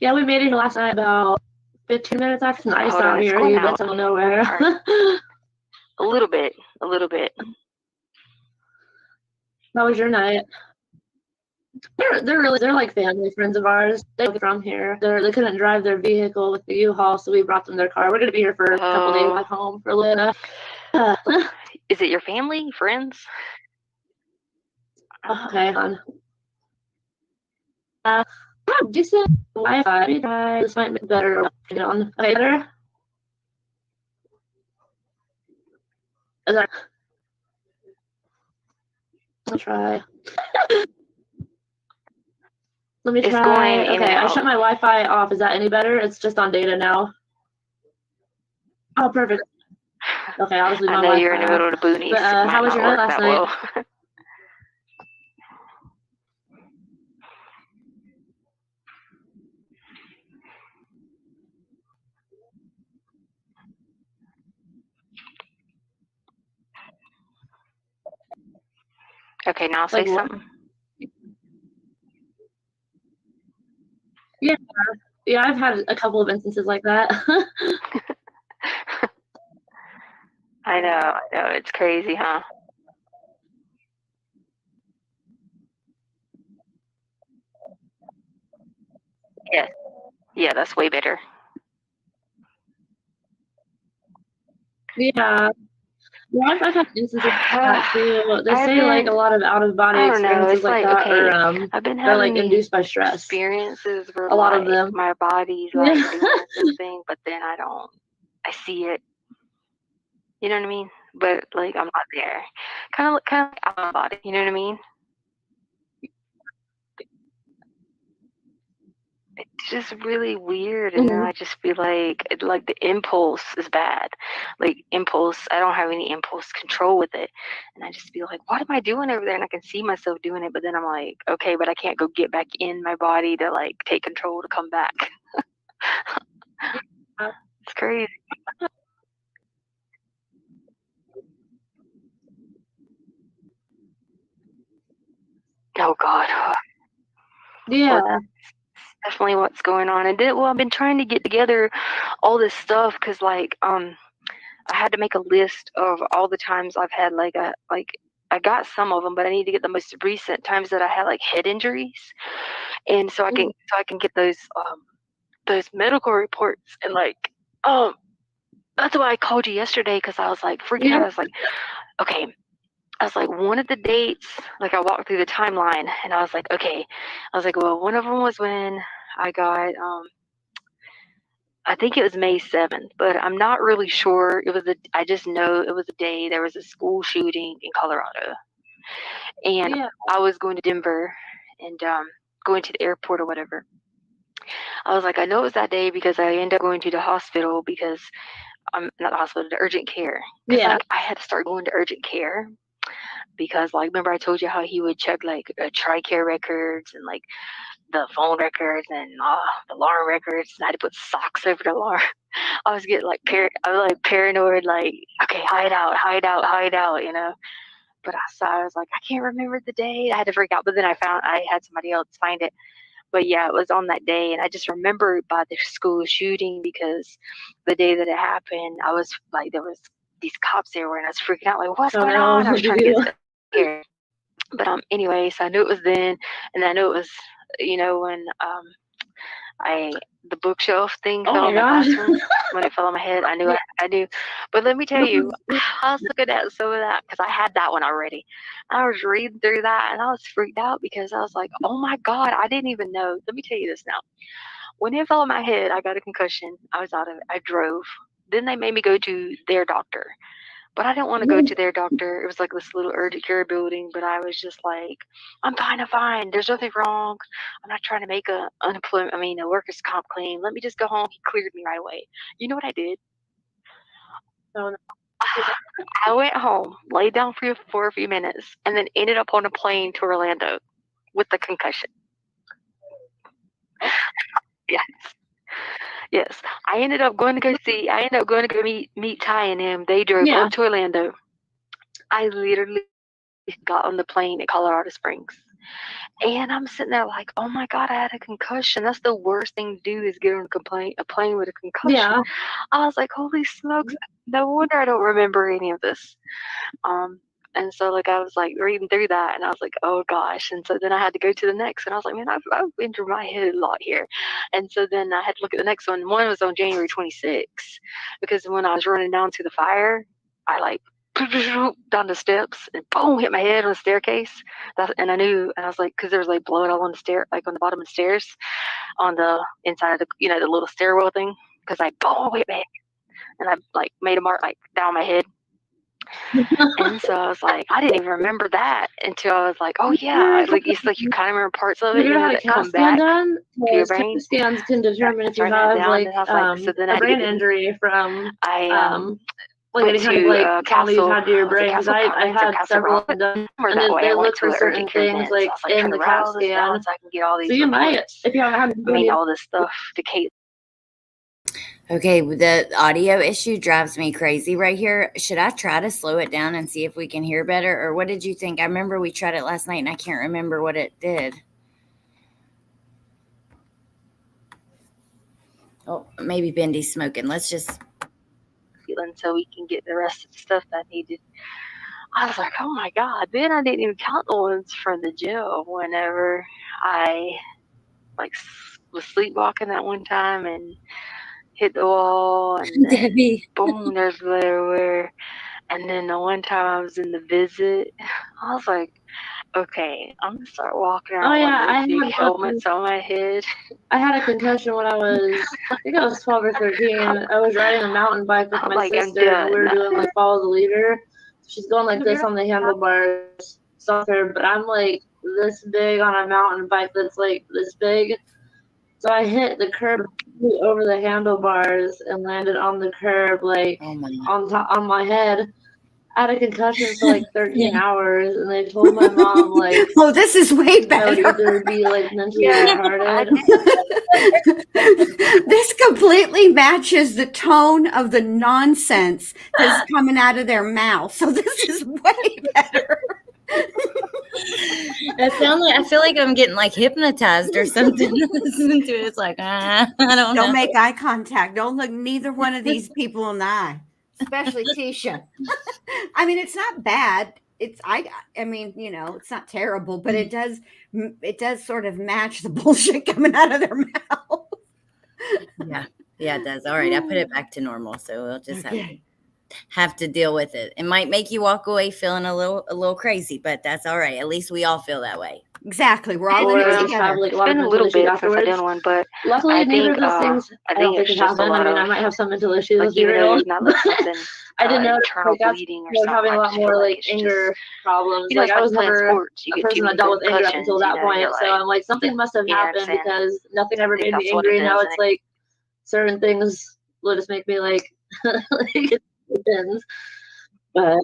Yeah, we made it last night about 15 minutes after the ice Hold on, out it's here. going You out. went to nowhere. A little bit. How was your night? They're like family friends of ours. They're from here. They couldn't drive their vehicle with the U-Haul, so we brought them their car. We're gonna be here for a couple days back home for a little. Is it your family, friends? Okay, hon. Decent Wi-Fi. This might be better. Okay, better. Is that? I'll try. Let me It's try. going in Okay, and I out. shut my Wi-Fi off. Is that any better? It's just on data now. Oh, perfect. Okay, I'll just leave my I know Wi-Fi you're in the middle of the boonies. But, It might how was not your night work last that night? well. Okay, now say Like what? something. Yeah, I've had a couple of instances like that. I know, it's crazy, huh? Yes. Yeah, that's way better. Yeah. I've had instances like that too. They say like a lot of out of body I don't know. experiences It's like like, that okay, are I've been they're like having these induced by stress. experiences where A lot of like them. my body's Yeah. like doing this thing, but then I see it. You know what I mean? But like I'm not there. Kind of like out of body. You know what I mean? It's just really weird, and then Mhm. I just feel like the impulse is bad. Like impulse, I don't have any impulse control with it, and I just feel like, what am I doing over there? And I can see myself doing it, but then I'm like, okay, but I can't go get back in my body to like take control to come back. It's crazy. Oh God. Yeah. Well, definitely what's going on. And I've been trying to get together all this stuff because like I had to make a list of all the times I've had I got some of them, but I need to get the most recent times that I had like head injuries, and so I can get those medical reports and like that's why I called you yesterday because I was like freaking out. I was like, okay. I was like, one of the dates, like I walked through the timeline and I was like, okay. I was like, well, one of them was when I got I think it was May 7th, but I'm not really sure. I just know it was a day there was a school shooting in Colorado. And I was going to Denver and going to the airport or whatever. I was like, I know it was that day because I ended up going to the hospital because I'm not the hospital, the urgent care. Because like I had to start going to urgent care because like remember I told you how he would check like TRICARE records and like the phone records and the alarm records, and I had to put socks over the alarm. I was getting like I was like paranoid, like okay, hide out, you know. But I was like, I can't remember the date. I had to freak out, but then I had somebody else find it. But yeah, it was on that day, and I just remembered by the school shooting because the day that it happened, I was like, there was these cops everywhere, and I was freaking out, like, what's going on? I was trying to get scared. But anyways, I knew it was then, and I knew it was, you know, when the bookshelf thing fell in my classroom when it fell on my head. I knew. But let me tell you, I was looking at some of that because I had that one already. I was reading through that and I was freaked out because I was like, oh my God, I didn't even know. Let me tell you this now. When it fell on my head, I got a concussion. I was out of it. I drove. Then they made me go to their doctor. But I didn't want to go to their doctor. It was like this little urgent care building, but I was just like, I'm fine. There's nothing wrong. I'm not trying to make a workers' comp claim. Let me just go home. He cleared me right away. You know what I did? I went home, laid down for a few minutes, and then ended up on a plane to Orlando with the concussion. Yes. Yes. I ended up going to go meet Ty and him. They drove up to Orlando. I literally got on the plane at Colorado Springs. And I'm sitting there like, oh my God, I had a concussion. That's the worst thing to do is get on a plane with a concussion. Yeah. I was like, holy smokes, no wonder I don't remember any of this. And so like I was like reading through that and I was like, oh gosh. And so then I had to go to the next and I was like, man, I've injured my head a lot here. And so then I had to look at the next one. One was on January 26th because when I was running down to the fire, I like down the steps and boom, hit my head on the staircase. And I knew, and I was like, because there was like blood all on the stair, like on the bottom of the stairs, on the inside of the, you know, the little stairwell thing. Because I boom, hit my head, and I like made a mark like down my head. And so I was like, I didn't even remember that until I was like, oh yeah, like it's like you kind of remember parts of it, you know, that come back to your brain. CAT scans can determine if you have like so then a brain injury from like went any kind of like trauma you've had to your brain. Because I had several of them, and then they look for certain things like in the CAT scan. So I can get all these. So you might, if you haven't. I mean, all this stuff to Kate. Okay, the audio issue drives me crazy right here. Should I try to slow it down and see if we can hear better? Or what did you think? I remember we tried it last night and I can't remember what it did. Oh, maybe Bendy's smoking. Let's just. So we can get the rest of the stuff that I needed. I was like, oh my God. Then I didn't even count the ones from the gym whenever I like was sleepwalking that one time and hit the wall and then Debbie. boom, there's blood everywhere. And then the one time I was in the visit, I was like, okay, I'm gonna start walking around with big helmets on my head. I had a concussion when I think I was 12 or 13. I was riding a mountain bike with my sister, and we were doing like follow the leader. She's going like this on the handlebars, soccer, but I'm like this big on a mountain bike that's like this big. So I hit the curb over the handlebars and landed on the curb, like on my head. I had a concussion for like 13 hours, and they told my mom like, "Oh, this is way better." I would either be like mentally retarded. This completely matches the tone of the nonsense that's coming out of their mouth. So this is way better. That sounds like I feel like I'm getting like hypnotized or something. Listening to it, it's like I don't know. Don't make eye contact. Don't look neither one of these people in the eye, especially Tisha. I mean, it's not bad. I mean, you know, it's not terrible, but it does sort of match the bullshit coming out of their mouth. Yeah, it does. All right, I put it back to normal, so we'll just have to deal with it. It might make you walk away feeling a little crazy, but that's all right. At least we all feel that way. Exactly. We're all in it together. Like, it's been a little bit since I did one, but luckily neither of those things I don't think it happened. I mean, I might have some mental issues. Like, you know, not like something, I didn't know internal bleeding or something. Having a lot more like anger problems. You know, like I was never a person that dealt with anger up until that point. So I'm like, something must have happened because nothing ever made me angry. Now it's like certain things will just make me like it depends. But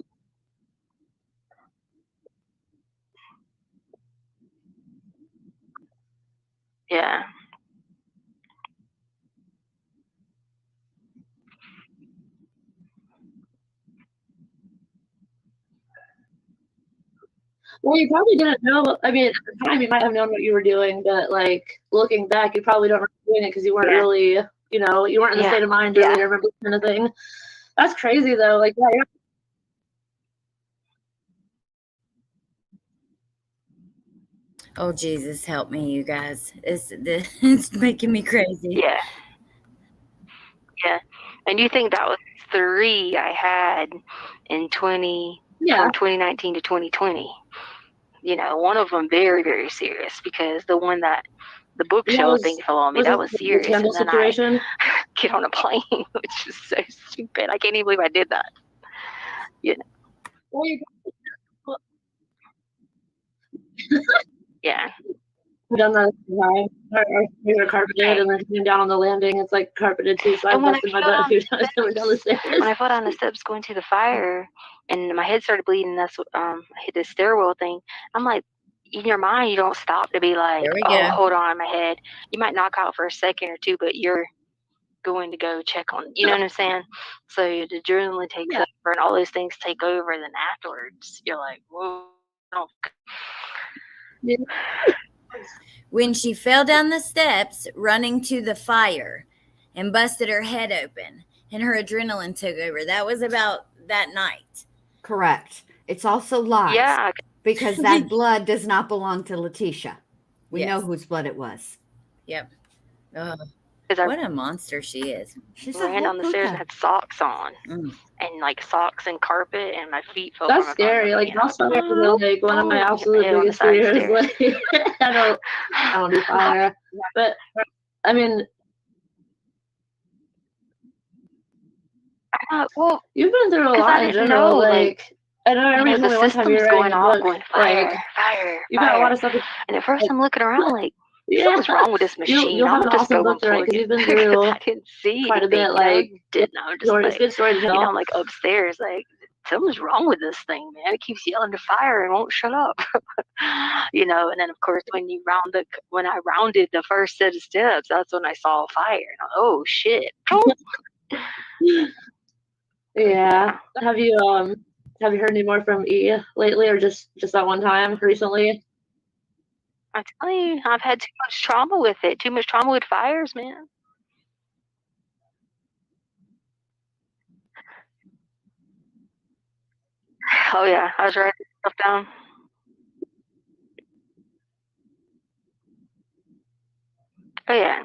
yeah. Well, you probably didn't know. I mean, at the time you might have known what you were doing, but like looking back, you probably don't remember doing it because you weren't really, you know, you weren't in the state of mind to really remember this kind of thing. That's crazy though. Like, yeah. Oh, Jesus, help me, you guys. It's making me crazy. Yeah. Yeah. And you think that was 3 I had in from 2019 to 2020. You know, one of them very, very serious because the one that the bookshelf thing fell on me, that was serious. And then situation? I get on a plane, which is so stupid. I can't even believe I did that. You know. Yeah. We've done that we were carpeted and then came down on the landing. It's like carpeted too, so I busted my butt a few times going down the stairs. When I fell down the steps going to the fire and my head started bleeding, that's what I hit the stairwell thing. I'm like, in your mind, you don't stop to be like, oh, hold on, my head. You might knock out for a second or two, but you're going to go check on, you know what I'm saying? So the adrenaline takes over and all those things take over. And then afterwards, you're like, whoa. Yeah. When she fell down the steps running to the fire and busted her head open and her adrenaline took over, that was about that night. Correct. It's also lies. Yeah. Because that blood does not belong to Leticia. We know whose blood it was. Yep. What a monster she is. She's ran down the stairs and had socks on. And like socks and carpet, and my feet felt. That's scary. Like that's like one of my absolute biggest fears. Like I don't do fire, but I mean, well, you've been through a lot in general. Like I don't remember the one time you're going off, going fire. You've got a lot of stuff. And at first, I'm looking around like. Something's wrong with this machine. You'll have an awesome book to write because you've been through I didn't see quite a bit. Like, didn't know. Just like, good story to tell. You know, like upstairs, like something's wrong with this thing, man. It keeps yelling to fire and won't shut up. You know, and then of course when I rounded the first set of steps, that's when I saw fire. And oh shit. Yeah. Have you heard any more from E lately, or just that one time recently? I tell you, I've had too much trauma with it. Too much trauma with fires, man. Oh yeah, I was writing stuff down. Oh yeah.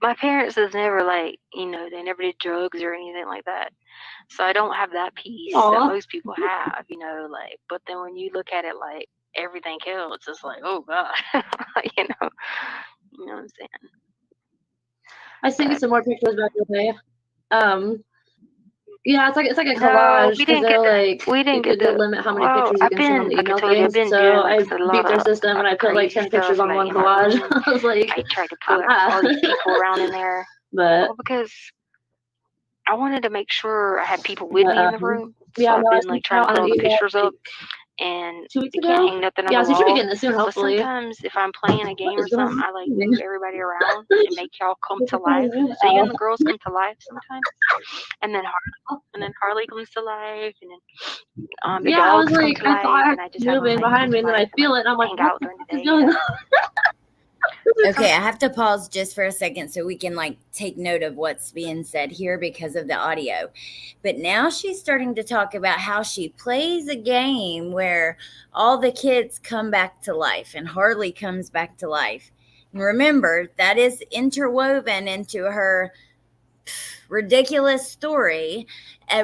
My parents has never they never did drugs or anything like that. So I don't have that piece that most people have, but then when you look at it like everything else, it's like, oh God, you know what I'm saying? I sent you some more pictures back in the day. Yeah, it's like a No, collage we because didn't get they're the. We didn't get they the. limit how many Well, pictures you I've can send on been, the like I email told you, I've things. been So doing I a lot beat their of system and I put like crazy 10 pictures stuff, on one collage. I was like, I tried to put all these people around in there, but because I wanted to make sure I had people with me in the room. So yeah, I've no, I been sent trying to out put an all the email pictures up, and 2 weeks you can't ago. hang nothing on Yeah, the so you should be wall. getting this soon, But hopefully. sometimes if I'm playing a game What or is going something, I on? move everybody around and make y'all come to life. So you and the girls come to life sometimes, and then Harley comes to life, and then the Yeah, I was dogs come like, to I life, thought I and I just have them moving come behind to me, and then I life feel it, and I'm like, hang what out the during the fuck is day. going on? Okay, I have to pause just for a second so we can take note of what's being said here because of the audio. But now she's starting to talk about how she plays a game where all the kids come back to life and Harley comes back to life. And remember, that is interwoven into her ridiculous story.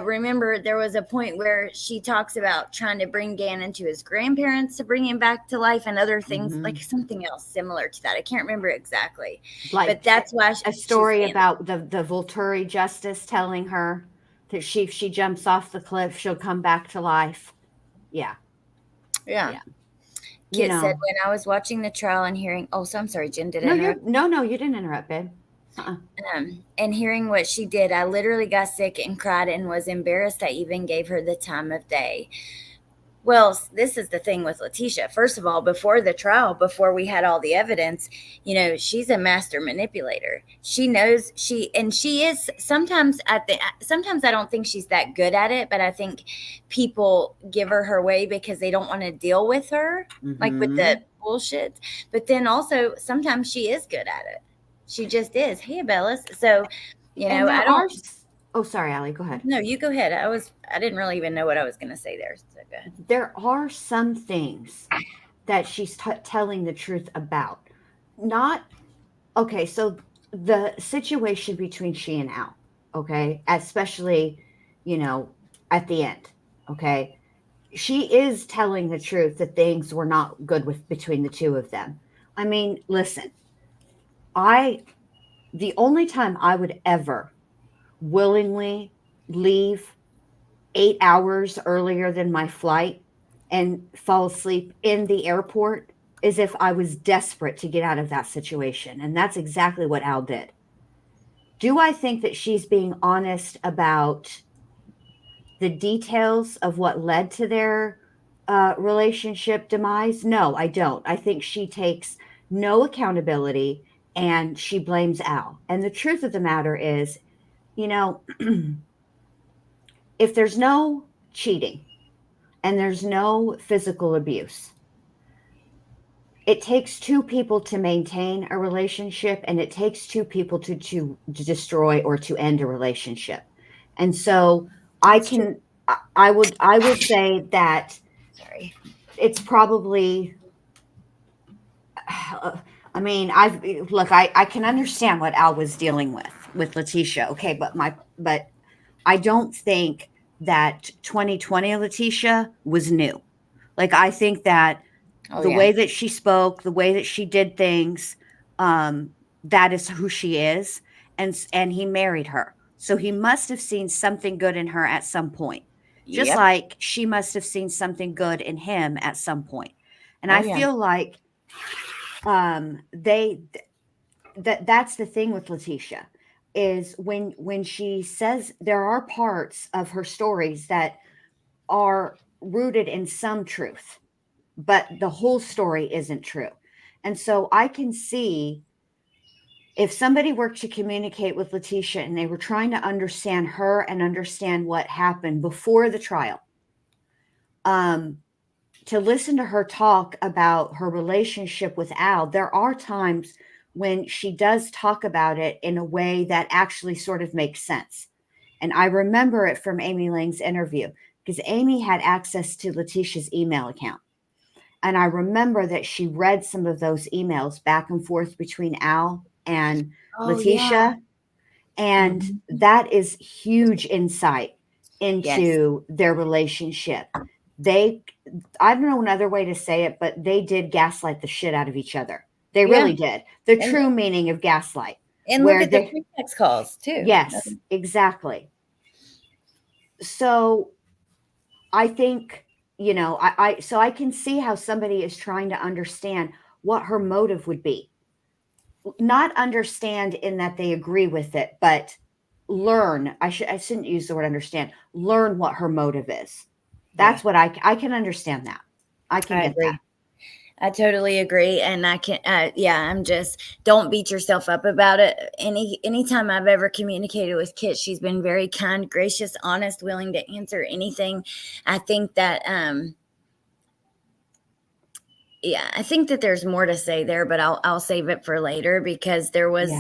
Remember, there was a point where she talks about trying to bring Dan into his grandparents to bring him back to life and other things, like something else similar to that. I can't remember exactly, but that's why a story about the Volturi justice telling her that if she jumps off the cliff, she'll come back to life. Yeah. Kit said, when I was watching the trial and hearing, so I'm sorry, Jen, did I interrupt? No, you didn't interrupt, babe. And hearing what she did, I literally got sick and cried and was embarrassed I even gave her the time of day. Well, this is the thing with Leticia. First of all, before the trial, before we had all the evidence, she's a master manipulator. She knows she is sometimes I don't think she's that good at it, but I think people give her way because they don't want to deal with her, like with the bullshit. But then also sometimes she is good at it. She just is. Hey, Bellis. So, I don't. Oh, sorry, Allie, go ahead. No, you go ahead. I didn't really even know what I was going to say there. So go ahead. There are some things that she's telling the truth about. So the situation between she and Al, okay, especially, at the end, okay, she is telling the truth that things were not good between the two of them. I mean, listen, the only time I would ever willingly leave 8 hours earlier than my flight and fall asleep in the airport is if I was desperate to get out of that situation. And that's exactly what Al did. Do I think that she's being honest about the details of what led to their relationship demise? No, I don't. I think she takes no accountability and she blames Al. And the truth of the matter is, if there's no cheating and there's no physical abuse, it takes two people to maintain a relationship, and it takes two people to destroy or to end a relationship. And so I will say that it's probably, I mean, I can understand what Al was dealing with Leticia. Okay. But I don't think that 2020 Leticia was new. I think that way that she spoke, the way that she did things, that is who she is. And he married her. So he must have seen something good in her at some point. Just like she must have seen something good in him at some point. And I feel like that's the thing with Leticia is when she says there are parts of her stories that are rooted in some truth, but the whole story isn't true. And so I can see if somebody were to communicate with Leticia and they were trying to understand her and understand what happened before the trial, to listen to her talk about her relationship with Al, there are times when she does talk about it in a way that actually sort of makes sense. And I remember it from Amy Lang's interview because Amy had access to Leticia's email account. And I remember that she read some of those emails back and forth between Al and Leticia. And that is huge insight into their relationship. I don't know another way to say it, but they did gaslight the shit out of each other. They really did. The true meaning of gaslight. And look at the pretext calls too. Yes, exactly. So I think, so I can see how somebody is trying to understand what her motive would be. Not understand in that they agree with it, but learn. I shouldn't use the word understand. Learn what her motive is. That's what I can understand that. I can get that. I totally agree. And I can, I'm just, don't beat yourself up about it. Anytime I've ever communicated with Kit, she's been very kind, gracious, honest, willing to answer anything. I think that, I think that there's more to say there, but I'll save it for later because there was,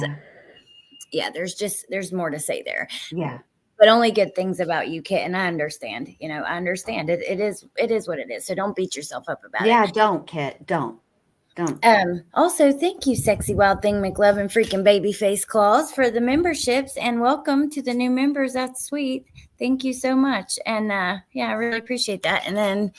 there's more to say there. Yeah. But only good things about you, Kit. And I understand, I understand it. It is what it is. So don't beat yourself up about it. Yeah, don't, Kit. Don't. Also, thank you, Sexy Wild Thing McLovin freaking Babyface Claws for the memberships and welcome to the new members. That's sweet. Thank you so much. And I really appreciate that. And then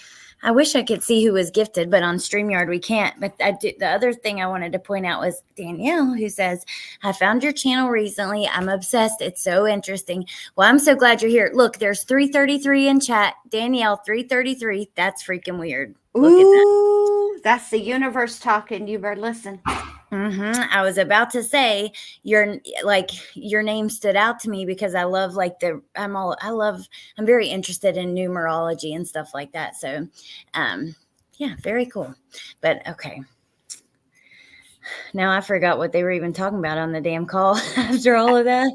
I wish I could see who was gifted, but on StreamYard we can't. But the other thing I wanted to point out was Danielle, who says, I found your channel recently. I'm obsessed. It's so interesting. Well, I'm so glad you're here. Look, there's 333 in chat. Danielle, 333. That's freaking weird. Look at that. That's the universe talking. You better listen. I was about to say your name stood out to me because I love I'm very interested in numerology and stuff like that. So, very cool. But okay. Now I forgot what they were even talking about on the damn call after all of that.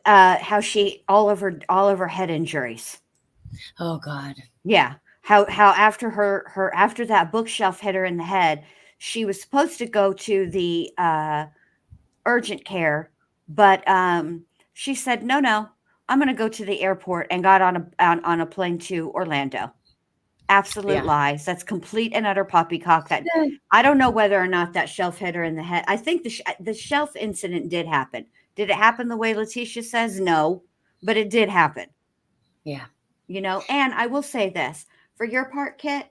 How she all of her head injuries. Oh God. Yeah. How after after that bookshelf hit her in the head, she was supposed to go to the urgent care, but she said, no, I'm going to go to the airport and got on a plane to Orlando. Absolute lies. That's complete and utter poppycock. That I don't know whether or not that shelf hit her in the head. I think the shelf incident did happen. Did it happen the way Leticia says? No, but it did happen. Yeah. And I will say this for your part, Kit,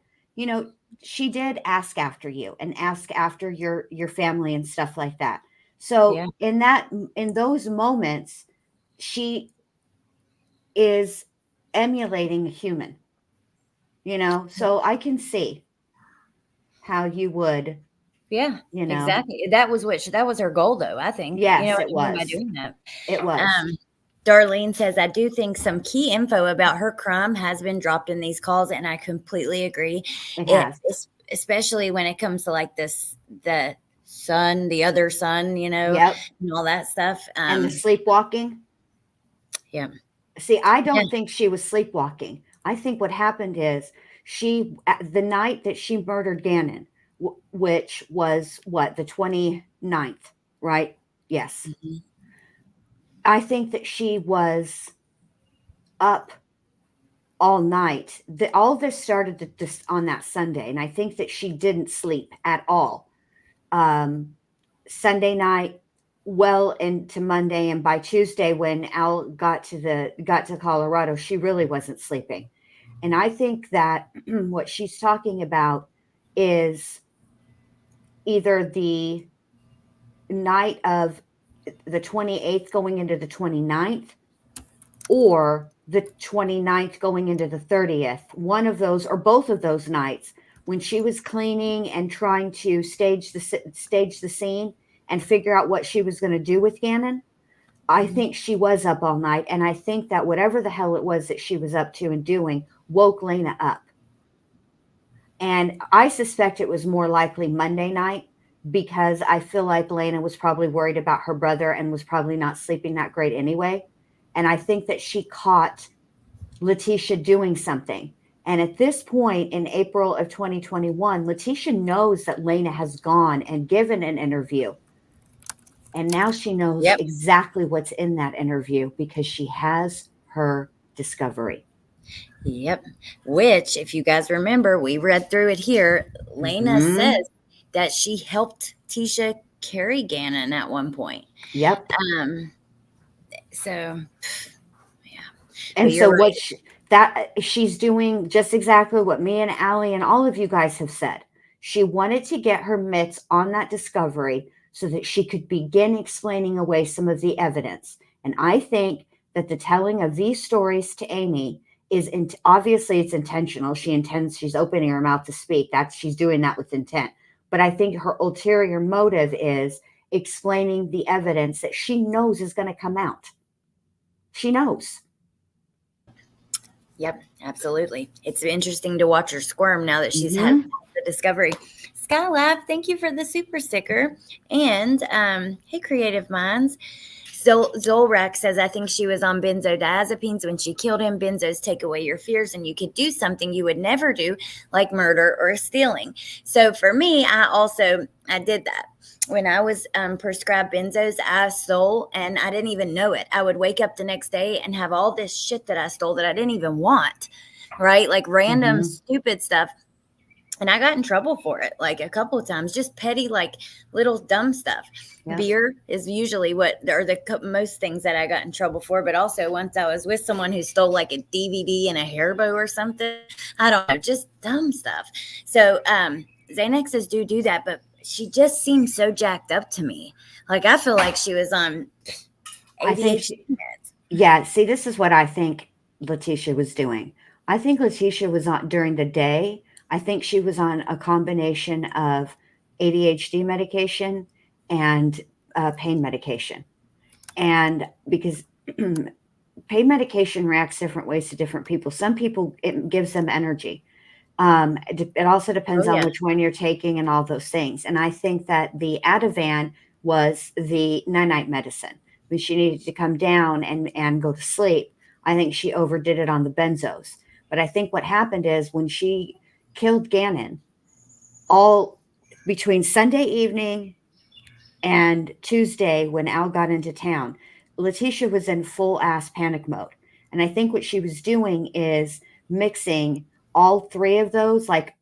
she did ask after you and ask after your family and stuff like that. So in those moments, she is emulating a human, so I can see how you would. Yeah, exactly. That was her goal though, I think. Yes, it was. By doing that. It was. Darlene says, I do think some key info about her crime has been dropped in these calls, and I completely agree. It has. Especially when it comes to like the son, the other son, and all that stuff. And the sleepwalking. Yeah. See, I don't think she was sleepwalking. I think what happened is the night that she murdered Gannon, which was the 29th, right? Yes. Mm-hmm. I think that she was up all night. All this started on that Sunday, and I think that she didn't sleep at all. Sunday night, well into Monday, and by Tuesday, when Al got to Colorado, she really wasn't sleeping. And I think that what she's talking about is either the night of the 28th going into the 29th or the 29th going into the 30th. One of those or both of those nights when she was cleaning and trying to stage the scene and figure out what she was going to do with Gannon. I think she was up all night. And I think that whatever the hell it was that she was up to and doing woke Lena up. And I suspect it was more likely Monday night, because I feel like Lena was probably worried about her brother and was probably not sleeping that great anyway. And I think that she caught Leticia doing something. And at this point in April of 2021, Leticia knows that Lena has gone and given an interview And now she knows Yep. exactly what's in that interview because she has her discovery. Yep. Which, if you guys remember, we read through it here. Lena says that she helped Tisha carry Gannon at one point. Yep. So, yeah. And so what she's doing just exactly what me and Allie and all of you guys have said. She wanted to get her mitts on that discovery so that she could begin explaining away some of the evidence. And I think that the telling of these stories to Amy is obviously it's intentional. She's opening her mouth to speak. She's doing that with intent. But I think her ulterior motive is explaining the evidence that she knows is going to come out. She knows. Yep, absolutely. It's interesting to watch her squirm now that she's had the discovery. Skylab, thank you for the super sticker. And hey, Creative Minds. Zolrak says, I think she was on benzodiazepines when she killed him. Benzos take away your fears and you could do something you would never do, like murder or stealing. So for me, I did that. When I was prescribed benzos, I stole and I didn't even know it. I would wake up the next day and have all this shit that I stole that I didn't even want, right? Like random stupid stuff. And I got in trouble for it like a couple of times, just petty, like little dumb stuff. Yeah. Beer is usually the most things that I got in trouble for. But also once I was with someone who stole like a DVD and a hair bow or something. I don't know, just dumb stuff. So Xanax says do that. But she just seemed so jacked up to me. Like I feel like she was on ADHD meds. Yeah. See, this is what I think Leticia was doing. I think Leticia was on during the day. I think she was on a combination of ADHD medication and pain medication. And because pain medication reacts different ways to different people. Some people, it gives them energy. It also depends on which one you're taking and all those things. And I think that the Ativan was the night medicine. When she needed to come down and go to sleep, I think she overdid it on the benzos. But I think what happened is when she killed Gannon, all between Sunday evening and Tuesday when Al got into town, Leticia was in full ass panic mode. And I think what she was doing is mixing all three of those. Like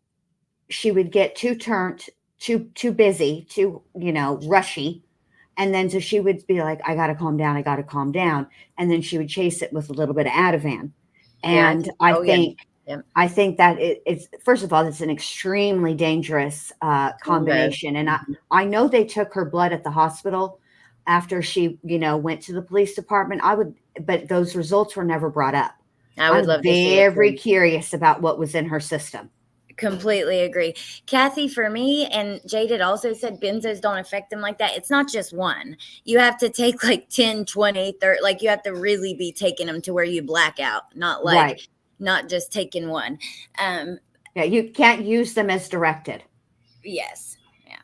she would get too busy, too, rushy. And then so she would be like, I got to calm down. And then she would chase it with a little bit of Ativan. And I think that it's, first of all, it's an extremely dangerous combination. And I know they took her blood at the hospital after she, went to the police department. But those results were never brought up. I'm very curious about what was in her system. Completely agree. Kathy, for me, and Jaded also said benzos don't affect them like that. It's not just one. You have to take like 10, 20, 30, like you have to really be taking them to where you black out, not like not just taking one. Yeah, you can't use them as directed. Yes. Yeah.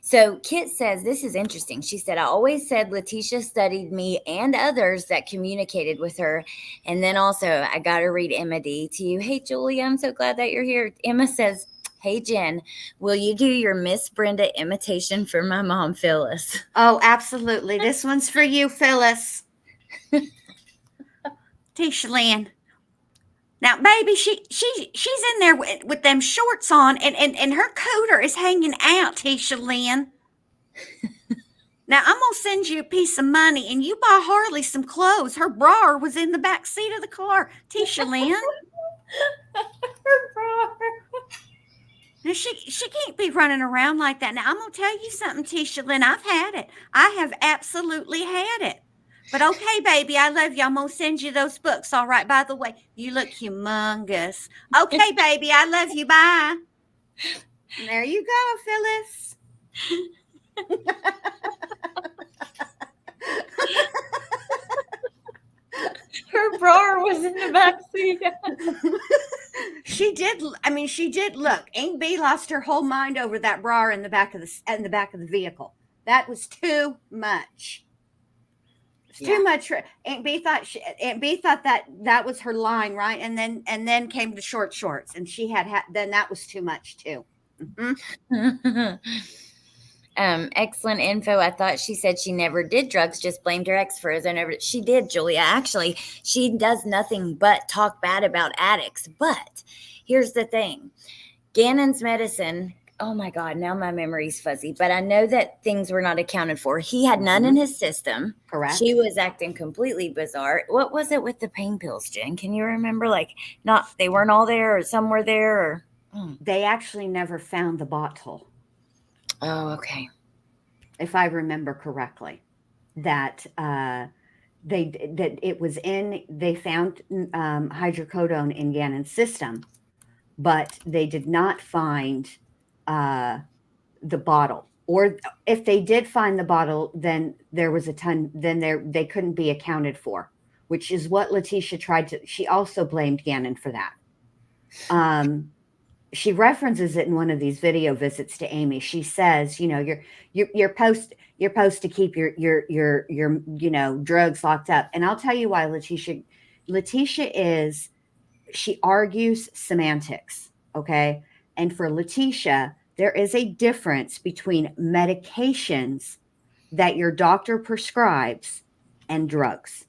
So Kit says, this is interesting. She said, I always said Leticia studied me and others that communicated with her. And then also I got to read Emma D to you. Hey, Julia, I'm so glad that you're here. Emma says, hey, Jen, will you do your Miss Brenda imitation for my mom, Phyllis? Oh, absolutely. This one's for you, Phyllis. Tisha Lynn. Now, baby, she's in there with them shorts on, and her cooter is hanging out, Tisha Lynn. Now, I'm going to send you a piece of money, and you buy Harley some clothes. Her bra was in the back seat of the car, Tisha Lynn. Her bra. Now, she can't be running around like that. Now, I'm going to tell you something, Tisha Lynn. I've had it. I have absolutely had it. But okay, baby, I love you. I'm going to send you those books. All right. By the way, you look humongous. Okay, baby, I love you. Bye. And there you go, Phyllis. Her bra was in the back seat. She did. I mean, she did look. Aunt B lost her whole mind over that bra in the back of the vehicle. That was too much. Too much. Aunt B thought that was her line, right? And then came the short shorts, and she had then that was too much too. Mm-hmm. Excellent info. I thought she said she never did drugs, just blamed her ex for his own over. She did, Julia. Actually, she does nothing but talk bad about addicts. But here's the thing. Gannon's medicine, oh my God, now my memory's fuzzy, but I know that things were not accounted for. He had none in his system. Correct. She was acting completely bizarre. What was it with the pain pills, Jen? Can you remember? Like, they weren't all there, or some were there, or They actually never found the bottle. Oh, okay. If I remember correctly, that it was in. They found hydrocodone in Gannon's system, but they did not find the bottle. Or if they did find the bottle, then there was a ton. Then they couldn't be accounted for, which is what Leticia tried to. She also blamed Gannon for that. She references it in one of these video visits to Amy. She says, you're supposed to keep your drugs locked up. And I'll tell you why Leticia she argues semantics. Okay. And for Leticia, there is a difference between medications that your doctor prescribes and drugs.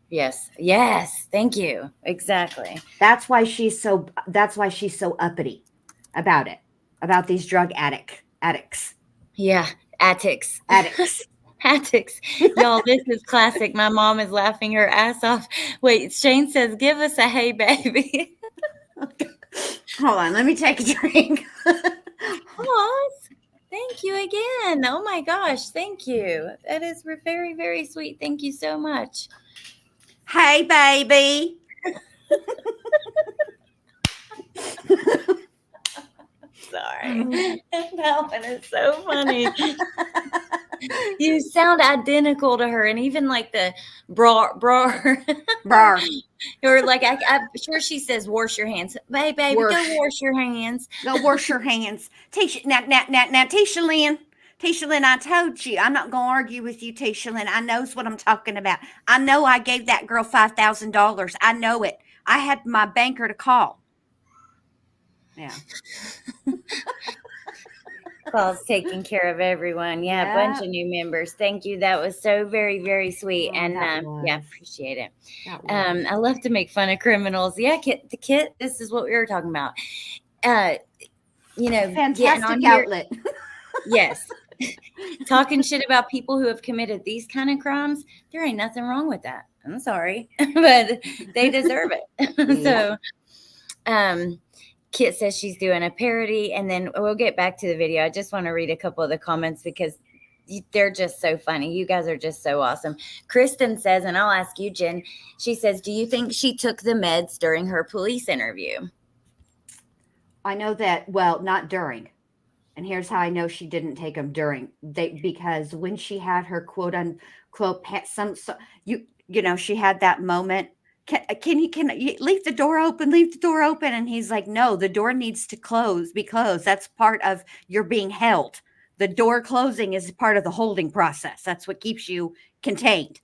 Yes. Thank you. Exactly. That's why she's so uppity about it, about these drug addicts. Yeah. Addicts. Attics. Y'all, this is classic. My mom is laughing her ass off. Wait, Shane says, give us a hey baby. Hold on, let me take a drink. Oh, thank you again. Oh my gosh, thank you. That is very, very sweet. Thank you so much. Hey baby. Sorry. That one is so funny. You sound identical to her, and even like the bra. Or like I'm sure she says, "Wash your hands, baby. Go wash your hands. Go wash your hands." Tisha, now, Tisha Lynn, I told you I'm not gonna argue with you, Tisha Lynn. I knows what I'm talking about. I know I gave that girl $5,000. I know it. I had my banker to call. Yeah. Paul's taking care of everyone. Yeah, a bunch of new members. Thank you. That was so very, very sweet. Oh, and yeah, appreciate it. I love to make fun of criminals. Yeah, Kit, this is what we were talking about. Fantastic outlet. Yes. Talking shit about people who have committed these kind of crimes. There ain't nothing wrong with that. I'm sorry, but they deserve it. So, Kit says she's doing a parody, and then we'll get back to the video. I just want to read a couple of the comments because they're just so funny. You guys are just so awesome. Kristen says, and I'll ask you, Jen, she says, do you think she took the meds during her police interview? I know that, well, not during. And here's how I know she didn't take them during. Because when she had her quote unquote, she had that moment. Can you leave the door open? Leave the door open. And he's like, no, the door needs to be closed. That's part of your being held. The door closing is part of the holding process. That's what keeps you contained.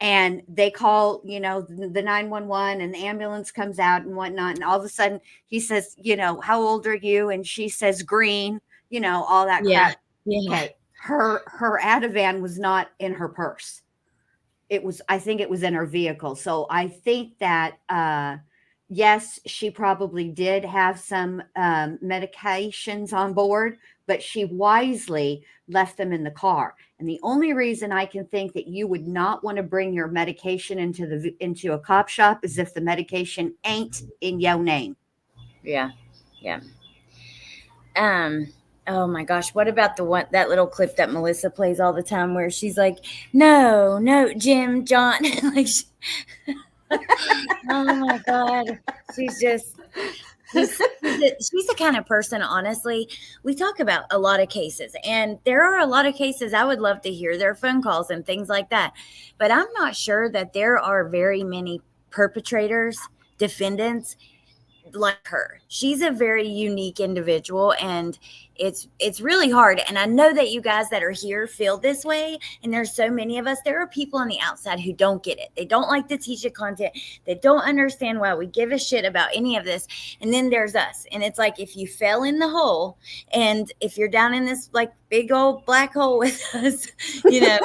And they call, the 911, and the ambulance comes out and whatnot. And all of a sudden he says, how old are you? And she says, green, all that crap. Yeah. Okay. Her Ativan was not in her purse. I think it was in her vehicle. So I think that, yes, she probably did have some medications on board, but she wisely left them in the car. And the only reason I can think that you would not want to bring your medication into a cop shop is if the medication ain't in your name. Yeah. Oh my gosh, what about that little clip that Melissa plays all the time where she's like, no, Jim, John. Oh my God. She's the kind of person, honestly, we talk about a lot of cases, and there are a lot of cases I would love to hear their phone calls and things like that. But I'm not sure that there are very many perpetrators, defendants like her. She's a very unique individual, and it's really hard. And I know that you guys that are here feel this way, and there's so many of us. There are people on the outside who don't get it. They don't like the Leticia content. They don't understand why we give a shit about any of this. And then there's us, and it's like if you fell in the hole, and if you're down in this like big old black hole with us, you know.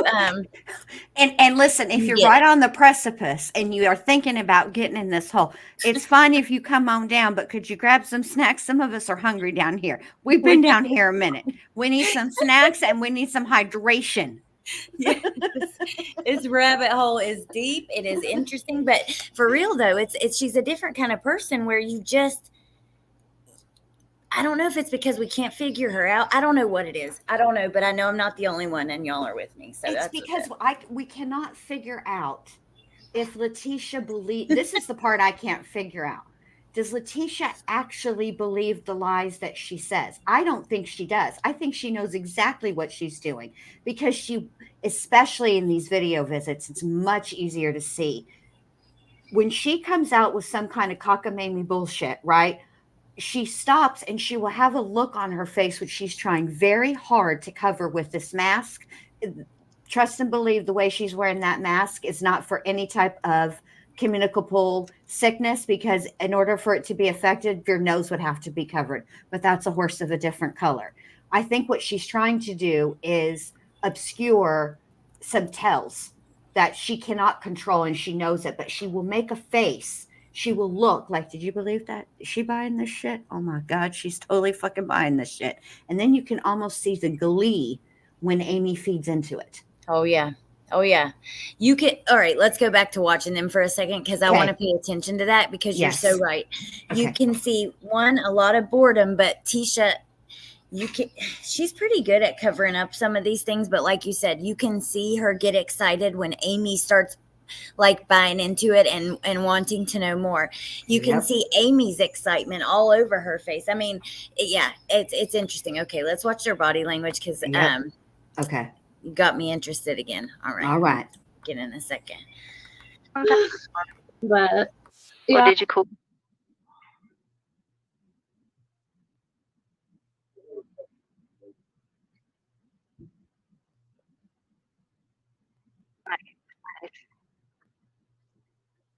And listen, if you're right on the precipice and you are thinking about getting in this hole, it's fine if you come on down, but could you grab some snacks? Some of us are hungry down here. We've been down here a minute. We need some snacks and we need some hydration. Yes. This rabbit hole is deep. It is interesting, but for real though, it's she's a different kind of person where you just, I don't know if it's because we can't figure her out. I don't know what it is. I don't know, but I know I'm not the only one, and y'all are with me. So it's because we cannot figure out if Leticia believes. This is the part I can't figure out. Does Leticia actually believe the lies that she says? I don't think she does. I think she knows exactly what she's doing because she, especially in these video visits, it's much easier to see. When she comes out with some kind of cockamamie bullshit, right? She stops and she will have a look on her face, which she's trying very hard to cover with this mask. Trust and believe the way she's wearing that mask is not for any type of communicable sickness, because in order for it to be affected, your nose would have to be covered. But that's a horse of a different color. I think what she's trying to do is obscure some tells that she cannot control, and she knows it, but she will make a face. She will look like, did you believe that? Is she buying this shit? Oh my God, she's totally fucking buying this shit. And then you can almost see the glee when Amy feeds into it. Oh, yeah. Oh, yeah. You can. All right, let's go back to watching them for a second, because I want to pay attention to that, because you're so right. You can see, one, a lot of boredom, but Tisha, she's pretty good at covering up some of these things. But like you said, you can see her get excited when Amy starts like buying into it and wanting to know more. You can see Amy's excitement all over her face. I mean, yeah, it's interesting. Okay, let's watch their body language, because okay, you got me interested again. All right, get in a second. But yeah. Or did you cool?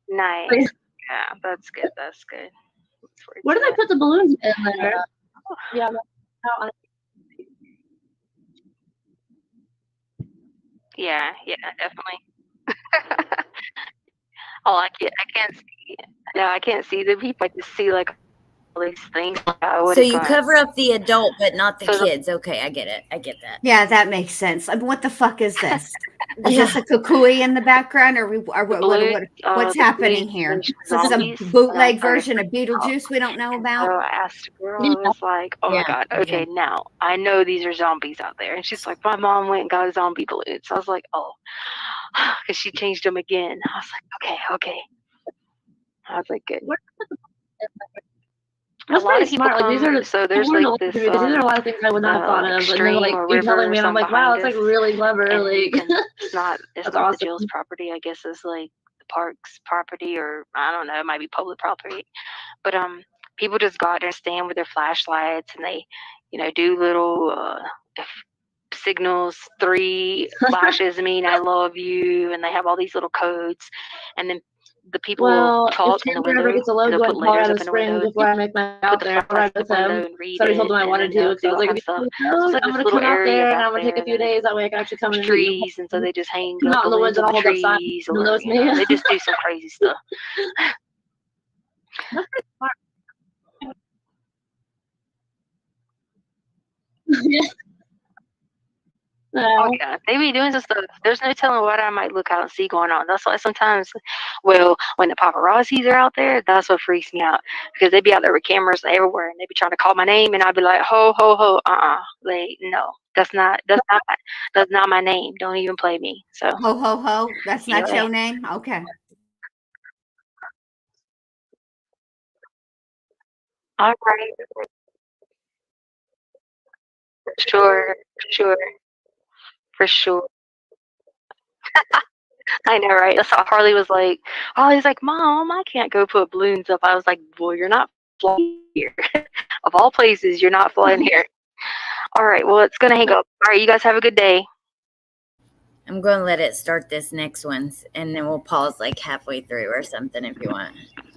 Nice. Yeah, that's good. That's good. Where did they put the balloons in there? Yeah. Yeah, definitely. Oh, I can't see. No, I can't see the people. I just see like all these things. So you cover up the adult, but not the kids. Okay, I get it. I get that. Yeah, that makes sense. I mean, what the fuck is this? Is this a kukui in the background, or what's happening here? So some bootleg version of Beetlejuice we don't know about? So I asked a girl, I was like, oh my God, okay, now I know these are zombies out there. And she's like, my mom went and got a zombie balloon. So I was like, oh, because she changed them again. I was like, okay. I was like, good. That's a lot of people come, like, so there's like this. These are a lot of things I would not have thought of. But then, like, you're telling me, and I'm like, wow, it's like really clever. Like, it's not awesome. The jail's property. I guess it's like the park's property, or I don't know, it might be public property. But people just go out there and stand with their flashlights, and they, do little signals. 3 flashes mean I love you, and they have all these little codes, and then the people talk in the window. Gets a load going to Colorado Springs before I make my out there. Right with him. So I told him I wanted to. So I was like, I'm going to come out there and I'm going to take a few days. That way I can actually come in trees, and so they just hang out in the woods and hold up signs. They just do some crazy stuff. Oh yeah, they be doing some stuff. There's no telling what I might look out and see going on. That's why sometimes, when the paparazzis are out there, that's what freaks me out, because they be out there with cameras everywhere, and they be trying to call my name, and I'd be like, ho ho ho, like, no, that's not my name. Don't even play me. So ho ho ho, that's not your name. Okay. All right. For sure. I know, right? That's how Harley was like, Harley's like, Mom, I can't go put balloons up. I was like, well, you're not flying here. Of all places, you're not flying here. All right, well, it's going to hang up. All right, you guys have a good day. I'm going to let it start this next one, and then we'll pause like halfway through or something if you want.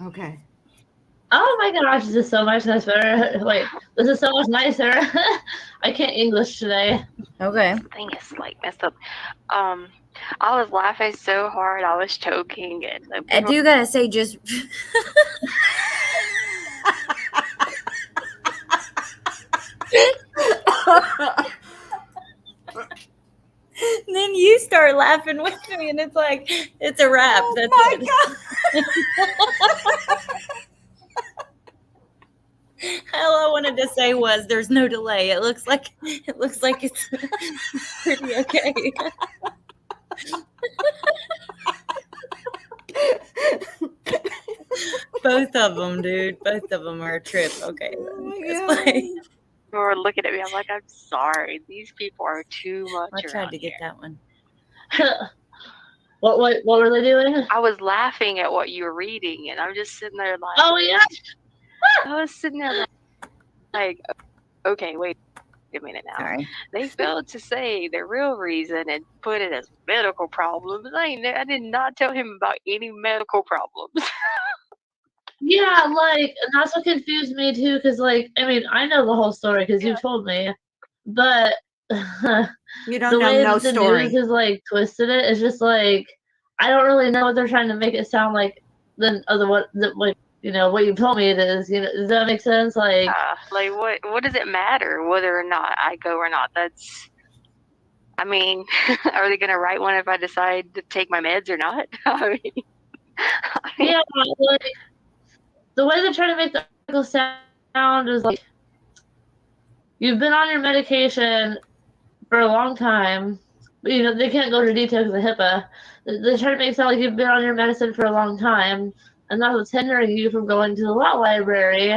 Okay. Oh my gosh, this is so much nicer. Wait, this is so much nicer. I can't English today. Okay. This thing is like messed up. I was laughing so hard I was choking, and I do gotta say, just then you start laughing with me, and it's like it's a wrap. Oh That's my it. All I wanted to say was there's no delay. It looks like it's pretty okay. Both of them, dude. Both of them are a trip. Okay. Oh my Let's God. play. were looking at me. I'm like, I'm sorry. These people are too much. I tried around to get here. that one. What were they doing? I was laughing at what you were reading, and I'm just sitting there like, Oh yeah. I was sitting there like, okay, wait a minute now. Sorry. They failed to say the real reason and put it as medical problems. I did not tell him about any medical problems. Yeah, like, and that's what confused me too, because, like, I mean, I know the whole story because you told me, but You don't the know way no that the story. news has, like, twisted it is just, like, I don't really know what they're trying to make it sound like than what you told me it is, does that make sense? Like, Like, what does it matter whether or not I go or not? I mean, are they going to write one if I decide to take my meds or not? I mean, yeah, like, the way they're trying to make the article sound is like, you've been on your medication for a long time. But, they can't go into detail because of HIPAA. They try to make it sound like you've been on your medicine for a long time, and that's what's hindering you from going to the law library,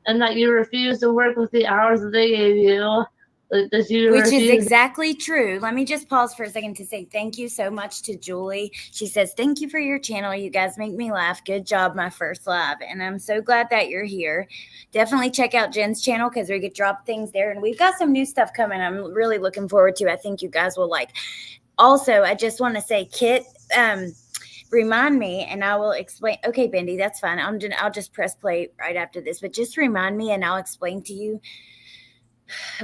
and that you refuse to work with the hours that they gave you. Which is exactly true. Let me just pause for a second to say thank you so much to Julie. She says, thank you for your channel. You guys make me laugh. Good job, my first live. And I'm so glad that you're here. Definitely check out Jen's channel because we get drop things there. And we've got some new stuff coming. I'm really looking forward to. I think you guys will like. Also, I just want to say, Kit, remind me and I will explain. Okay, Bendy, that's fine. I'll just press play right after this. But just remind me and I'll explain to you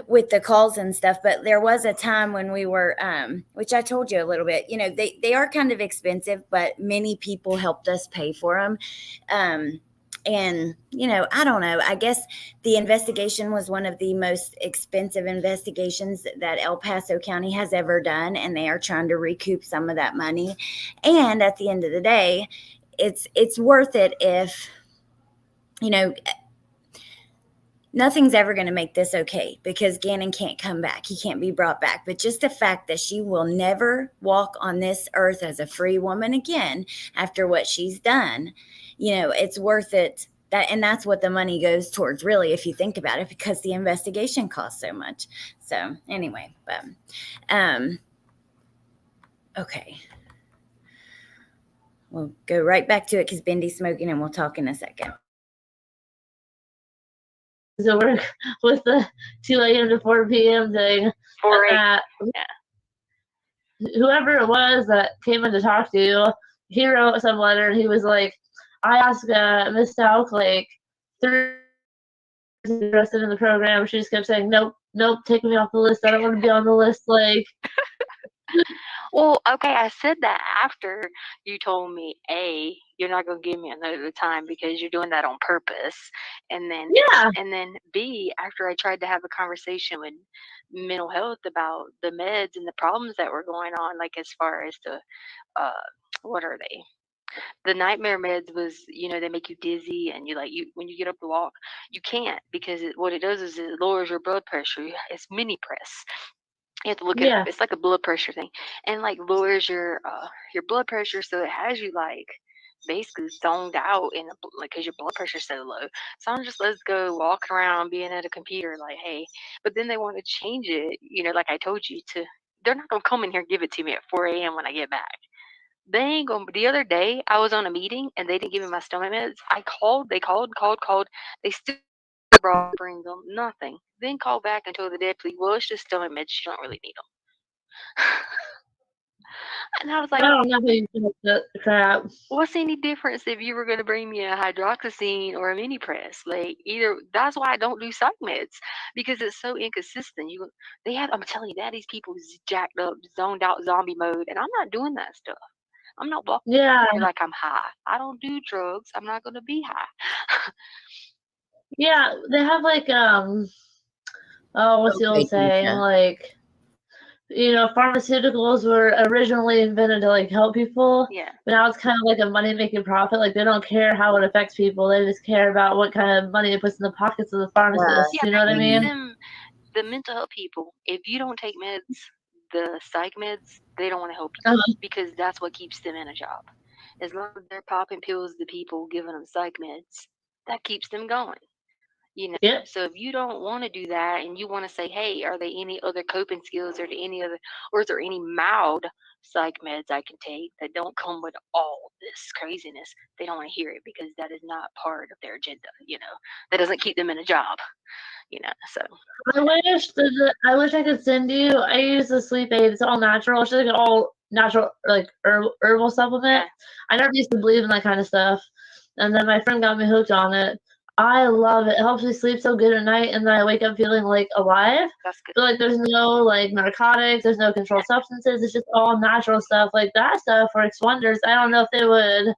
with the calls and stuff. But there was a time when we were which I told you a little bit, they are kind of expensive, but many people helped us pay for them. And I don't know, I guess the investigation was one of the most expensive investigations that El Paso County has ever done, and they are trying to recoup some of that money. And at the end of the day, it's worth it if nothing's ever going to make this okay because Gannon can't come back. He can't be brought back. But just the fact that she will never walk on this earth as a free woman again after what she's done, it's worth it. And that's what the money goes towards, really, if you think about it, because the investigation costs so much. So anyway, but okay. We'll go right back to it because Bendy's smoking and we'll talk in a second. To work with the 2 a.m. to 4 p.m. thing. Whoever it was that came in to talk to you, he wrote some letter and he was like, I asked Miss Stauch like 3 interested in the program. She just kept saying, nope, take me off the list. I don't want to be on the list. Like, well, okay, I said that after you told me, A, you're not going to give me another time because you're doing that on purpose. And then, B, after I tried to have a conversation with mental health about the meds and the problems that were going on, like as far as the, what are they? The nightmare meds was, they make you dizzy and when you get up to walk, you can't because what it does is it lowers your blood pressure. It's mini press. You have to look it up. It's like a blood pressure thing, and like lowers your blood pressure, so it has you like basically zoned out in because your blood pressure's so low. So I'm just let's go walk around being at a computer like, hey. But then they want to change it, like I told you to. They're not gonna come in here and give it to me at 4 a.m. when I get back. They ain't gonna. The other day I was on a meeting and they didn't give me my stomach meds. I called. They called. They still bring them nothing. Then call back and told the deputy, well, it's just stomach meds. You don't really need them. And I was I like, don't know how you do that crap. what's any difference if you were going to bring me a hydroxyzine or a mini press? Like either that's why I don't do psych meds because it's so inconsistent. I'm telling you that these people is jacked up, zoned out zombie mode, and I'm not doing that stuff. I'm not walking Yeah, like I'm high. I don't do drugs. I'm not going to be high. yeah. They have like what's the old saying? Like, pharmaceuticals were originally invented to like help people, Yeah. but now it's kind of like a money making profit. Like they don't care how it affects people; they just care about what kind of money it puts in the pockets of the pharmacists. Yeah, You know what I mean? the mental health people, if you don't take meds, the psych meds, they don't want to help you because that's what keeps them in a job. As long as they're popping pills to people, giving them psych meds, that keeps them going. Yep. So if you don't want to do that and you want to say, hey, are there any other coping skills or is there any mild psych meds I can take that don't come with all this craziness? They don't want to hear it because that is not part of their agenda. That doesn't keep them in a job. So I wish I could send you. I use the sleep aid. It's all natural. It's like an all natural, like herbal supplement. Yeah. I never used to believe in that kind of stuff, and then my friend got me hooked on it. I love it. It helps me sleep so good at night, and then I wake up feeling like alive. that's good. But like, there's no like narcotics. There's no controlled substances. It's just all natural stuff. Like that stuff works wonders. I don't know if they would,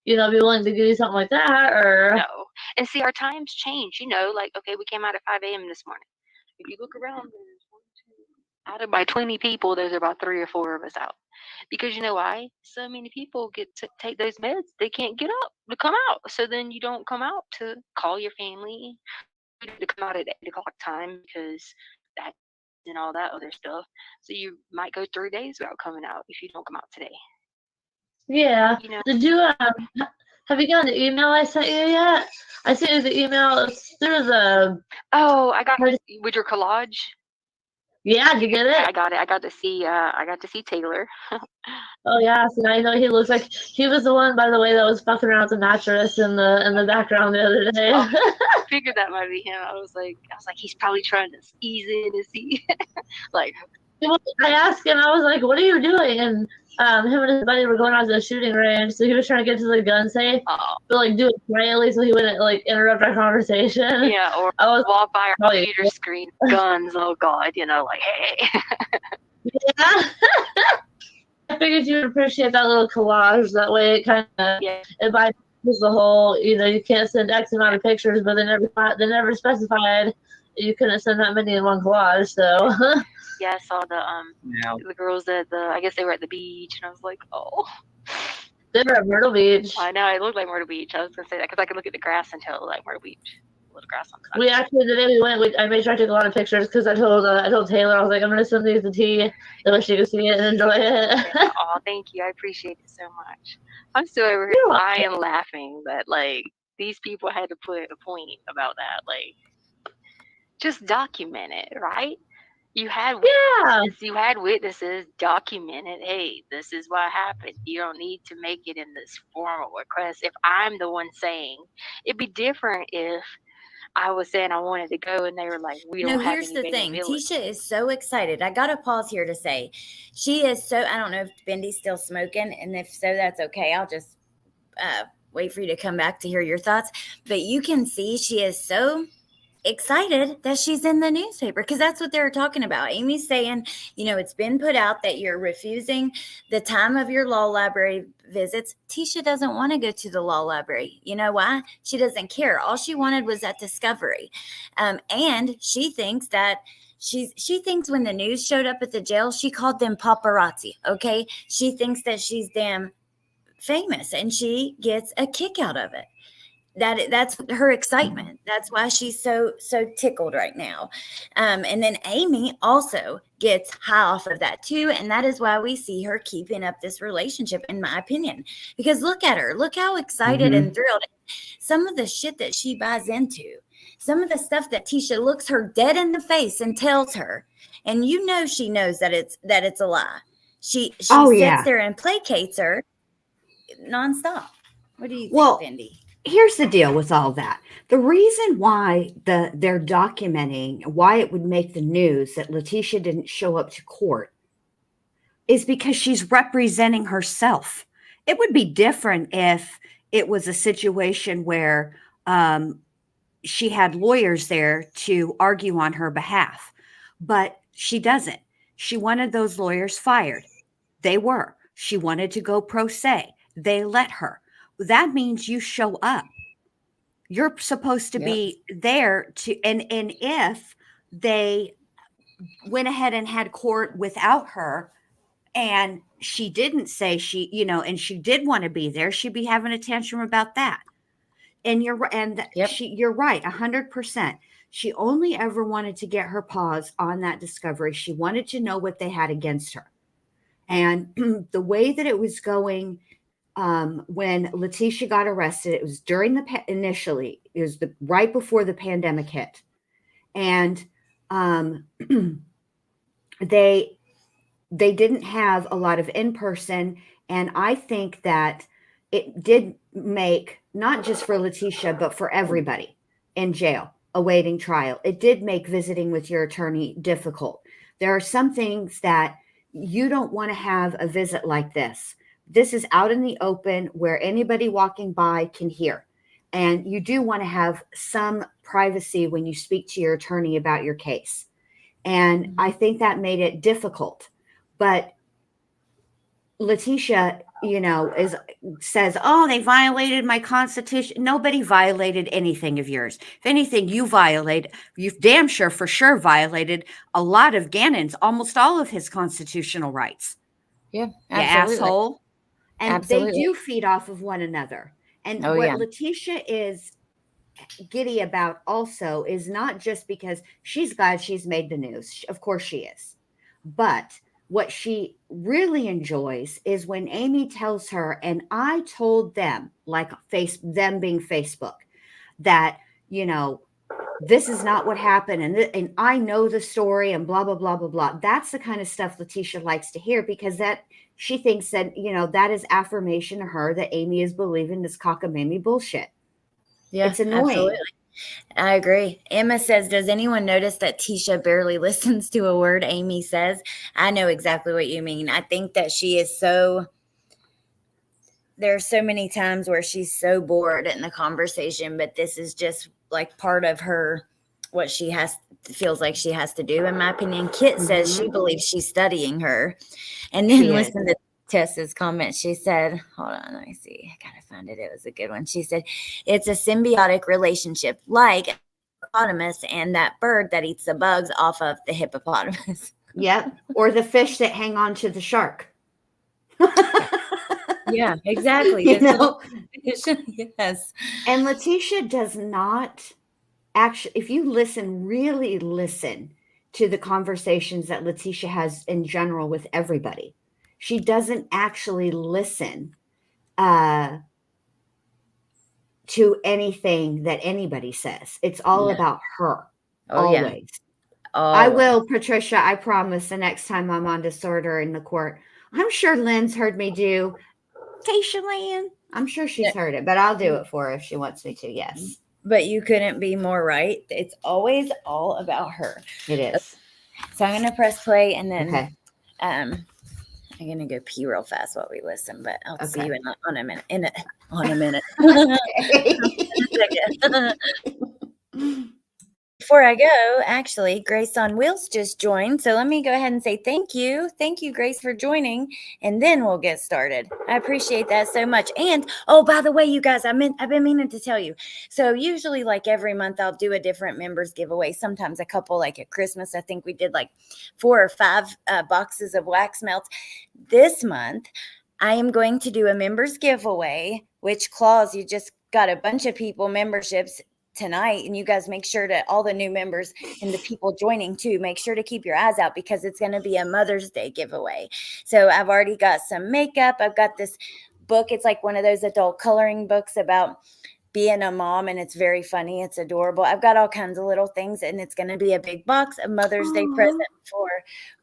be willing to give you something like that or. No. And see, our times change. Like okay, we came out at 5 a.m. this morning. If you look around, there's out of my 20 people, there's about 3 or 4 of us out. Because you know why? So many people get to take those meds, they can't get up to come out. So then you don't come out to call your family, to come out at 8 o'clock time because that and all that other stuff. So you might go 3 days without coming out if you don't come out today. Yeah. Did you have you gotten the email I sent you yet? I sent you the email through the. Oh, I got it with your collage. Yeah, did you get it? I got it. I got to see Taylor. Oh yeah, so now you know he looks like he was the one, by the way, that was fucking around with the mattress in the background the other day. I figured that might be him. I was like, he's probably trying to ease in and see, like. I asked him, I was like, "What are you doing?" And him and his buddy were going out to the shooting range, so he was trying to get to the gun safe, but like do it quietly so he wouldn't like interrupt our conversation. Yeah, or walk by our computer screen, guns. Oh God, like hey. Yeah. I figured you would appreciate that little collage. That way, it kind of it bypasses the whole. You can't send X amount of pictures, but they never specified you couldn't send that many in one collage. So. Yeah, I saw the girls at I guess they were at the beach, and I was like, oh. They were at Myrtle Beach. I know, it looked like Myrtle Beach. I was gonna say that because I could look at the grass and tell like Myrtle Beach. Little grass on the side. We actually, the day we went, I made sure I took a lot of pictures because I told Taylor, I was like, I'm gonna send these to T so she can see it and enjoy it. Oh, thank you. I appreciate it so much. I'm still over here lying and laughing, but like these people had to put a point about that. Like, just document it, right? You had witnesses documented, hey, this is what happened. You don't need to make it in this formal request. If I'm the one saying, it'd be different if I was saying I wanted to go and they were like, we don't have here's the thing. Tisha is so excited. I got to pause here to say she is so, I don't know if Bendy's still smoking, and if so, that's okay. I'll just wait for you to come back to hear your thoughts. But you can see she is so excited that she's in the newspaper because that's what they're talking about. Amy's saying, it's been put out that you're refusing the time of your law library visits. Tisha doesn't want to go to the law library. You know why? She doesn't care. All she wanted was that discovery. And she thinks that she thinks when the news showed up at the jail, she called them paparazzi. Okay. She thinks that she's damn famous and she gets a kick out of it. That's her excitement. That's why she's so tickled right now. And then Amy also gets high off of that too. And that is why we see her keeping up this relationship, in my opinion, because look at her, look how excited and thrilled. Some of the shit that she buys into, some of the stuff that Tisha looks her dead in the face and tells her, and she knows that it's a lie. She sits there and placates her nonstop. What do you think, Bendy? Here's the deal with all that. The reason why they're documenting why it would make the news that Leticia didn't show up to court is because she's representing herself. It would be different if it was a situation where she had lawyers there to argue on her behalf, but she doesn't. She wanted those lawyers fired. They were. She wanted to go pro se. They let her. That means you show up. You're supposed to be there to, and if they went ahead and had court without her, and she didn't say she, and she did want to be there, she'd be having a tantrum about that. And you're right, 100%. She only ever wanted to get her paws on that discovery. She wanted to know what they had against her. And the way that it was going, when Leticia got arrested, it was during initially, it was right before the pandemic hit. And they didn't have a lot of in-person. And I think that it did make, not just for Leticia, but for everybody in jail awaiting trial, it did make visiting with your attorney difficult. There are some things that you don't want to have a visit like this. This is out in the open where anybody walking by can hear. And you do want to have some privacy when you speak to your attorney about your case. And I think that made it difficult. But Leticia, says, oh, they violated my constitution. Nobody violated anything of yours. If anything, you've damn sure for sure violated a lot of Gannon's, almost all of his constitutional rights. Yeah, absolutely. You asshole. And absolutely. They do feed off of one another. And Leticia is giddy about also is not just because she's glad she's made the news. Of course she is. But what she really enjoys is when Amy tells her, and I told them, like them being Facebook, that, this is not what happened. And I know the story and blah, blah, blah, blah, blah. That's the kind of stuff Leticia likes to hear, because that she thinks that, that is affirmation to her that Amy is believing this cockamamie bullshit. Yeah, it's annoying. Absolutely. I agree. Emma says, does anyone notice that Tisha barely listens to a word Amy says? I know exactly what you mean. I think that she is there are so many times where she's so bored in the conversation, but this is just like part of her, what she feels like she has to do. In my opinion, Kit says she believes she's studying her. And then listen to Tessa's comment. She said, hold on, let me see. I gotta find it. It was a good one. She said, it's a symbiotic relationship, like a hippopotamus and that bird that eats the bugs off of the hippopotamus. Yep. Or the fish that hang on to the shark. Yeah, exactly. Yes. And Leticia does not actually, if you really listen to the conversations that Leticia has in general with everybody, she doesn't actually listen to anything that anybody says. It's all about her. Always. I will, Patricia, I promise the next time I'm on disorder in the court. I'm sure Lynn's heard me do Tasha Lynn. I'm sure she's heard it, but I'll do it for her if she wants me to. Yes. But you couldn't be more right. It's always all about her. It is. So I'm going to press play, and then I'm going to go pee real fast while we listen, but I'll see you on a minute. On a minute. Before I go, actually, Grace on Wheels just joined. So let me go ahead and say thank you. Thank you, Grace, for joining. And then we'll get started. I appreciate that so much. And, oh, by the way, you guys, I've been meaning to tell you. So usually, like every month, I'll do a different members giveaway. Sometimes a couple, like at Christmas, I think we did like 4 or 5 boxes of wax melts. This month, I am going to do a members giveaway, which Claus, you just got a bunch of people memberships tonight, and you guys make sure to, all the new members and the people joining too, make sure to keep your eyes out, because it's going to be a Mother's Day giveaway. So I've already got some makeup. I've got this book. It's like one of those adult coloring books about being a mom, and it's very funny. It's adorable. I've got all kinds of little things, and it's going to be a big box, a Mother's Day present for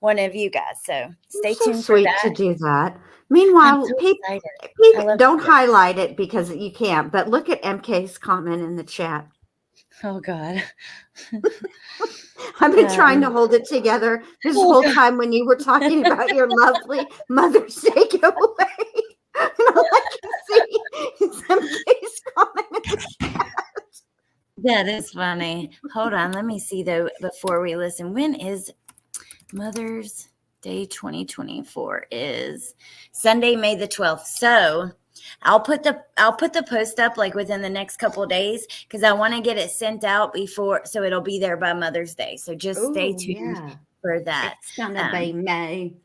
one of you guys. So stay tuned for that. To do that. Meanwhile, people don't highlight it because you can't, but look at MK's comment in the chat. Oh God. I've been trying to hold it together this whole time when you were talking about your lovely Mother's Day giveaway. And all I can see is some case comment. That is funny. Hold on. Let me see though before we listen. When is Mother's Day 2024? Is Sunday, May the 12th. So I'll put the post up like within the next couple of days because I want to get it sent out before, so it'll be there by Mother's Day. So just stay tuned for that. It's gonna be May.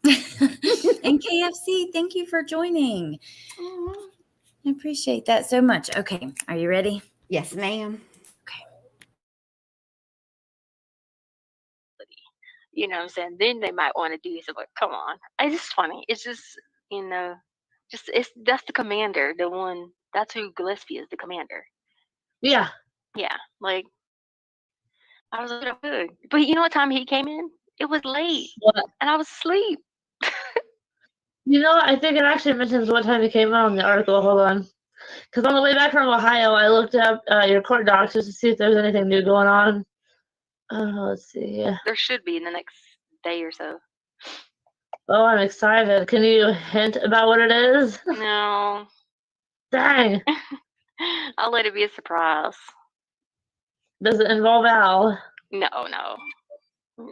And KFC, thank you for joining. I appreciate that so much. Okay, are you ready? Yes, ma'am. Okay. You know what I'm saying? Then they might want to do something. Like, come on. It's just funny. It's just, you know, that's the commander, the one. That's who Gillespie is, the commander. Yeah. Yeah, like I was like, good. But you know what time he came in? It was late, and I was asleep. You know, I think it actually mentions what time it came out in the article. Hold on. Because on the way back from Ohio, I looked up your court docs just to see if there's anything new going on. Let's see. There should be in the next day or so. Oh, I'm excited. Can you hint about what it is? No. Dang. I'll let it be a surprise. Does it involve Al? No.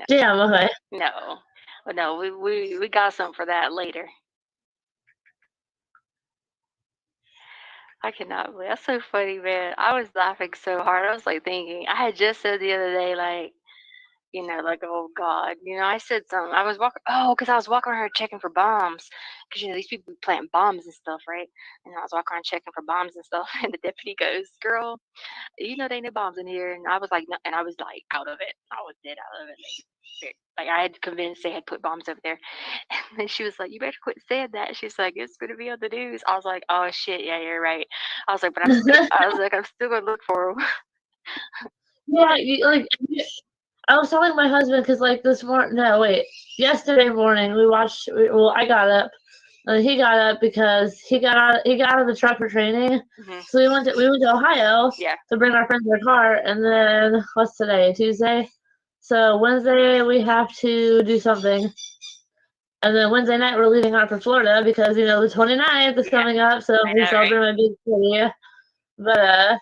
Damn, okay. No, we got something for that later. I cannot believe that's so funny, man. I was laughing so hard. I was like thinking, I had just said the other day, like, you know, like, oh God, you know, I said something. I was walking, because I was walking around checking for bombs, because you know these people plant bombs and stuff, right? And I was walking around checking for bombs and stuff, and the deputy goes, "Girl, you know, they ain't no bombs in here." And I was like, no, and I was like out of it. I was dead out of it. Like I had convinced they had put bombs over there. And then she was like, "You better quit saying that." She's like, "It's gonna be on the news." I was like, "Oh shit, yeah, you're right." I was like, "But I'm still gonna look for them." Yeah, I was telling my husband because like yesterday morning we watched. I got up, and he got up because he got out of the truck for training. Mhm. So we went to Ohio Yeah. to bring our friends their car, and then what's today? Tuesday. So Wednesday we have to do something, and then Wednesday night we're leaving out for Florida because you know the 29th is coming up, so I we know, celebrate my big city. But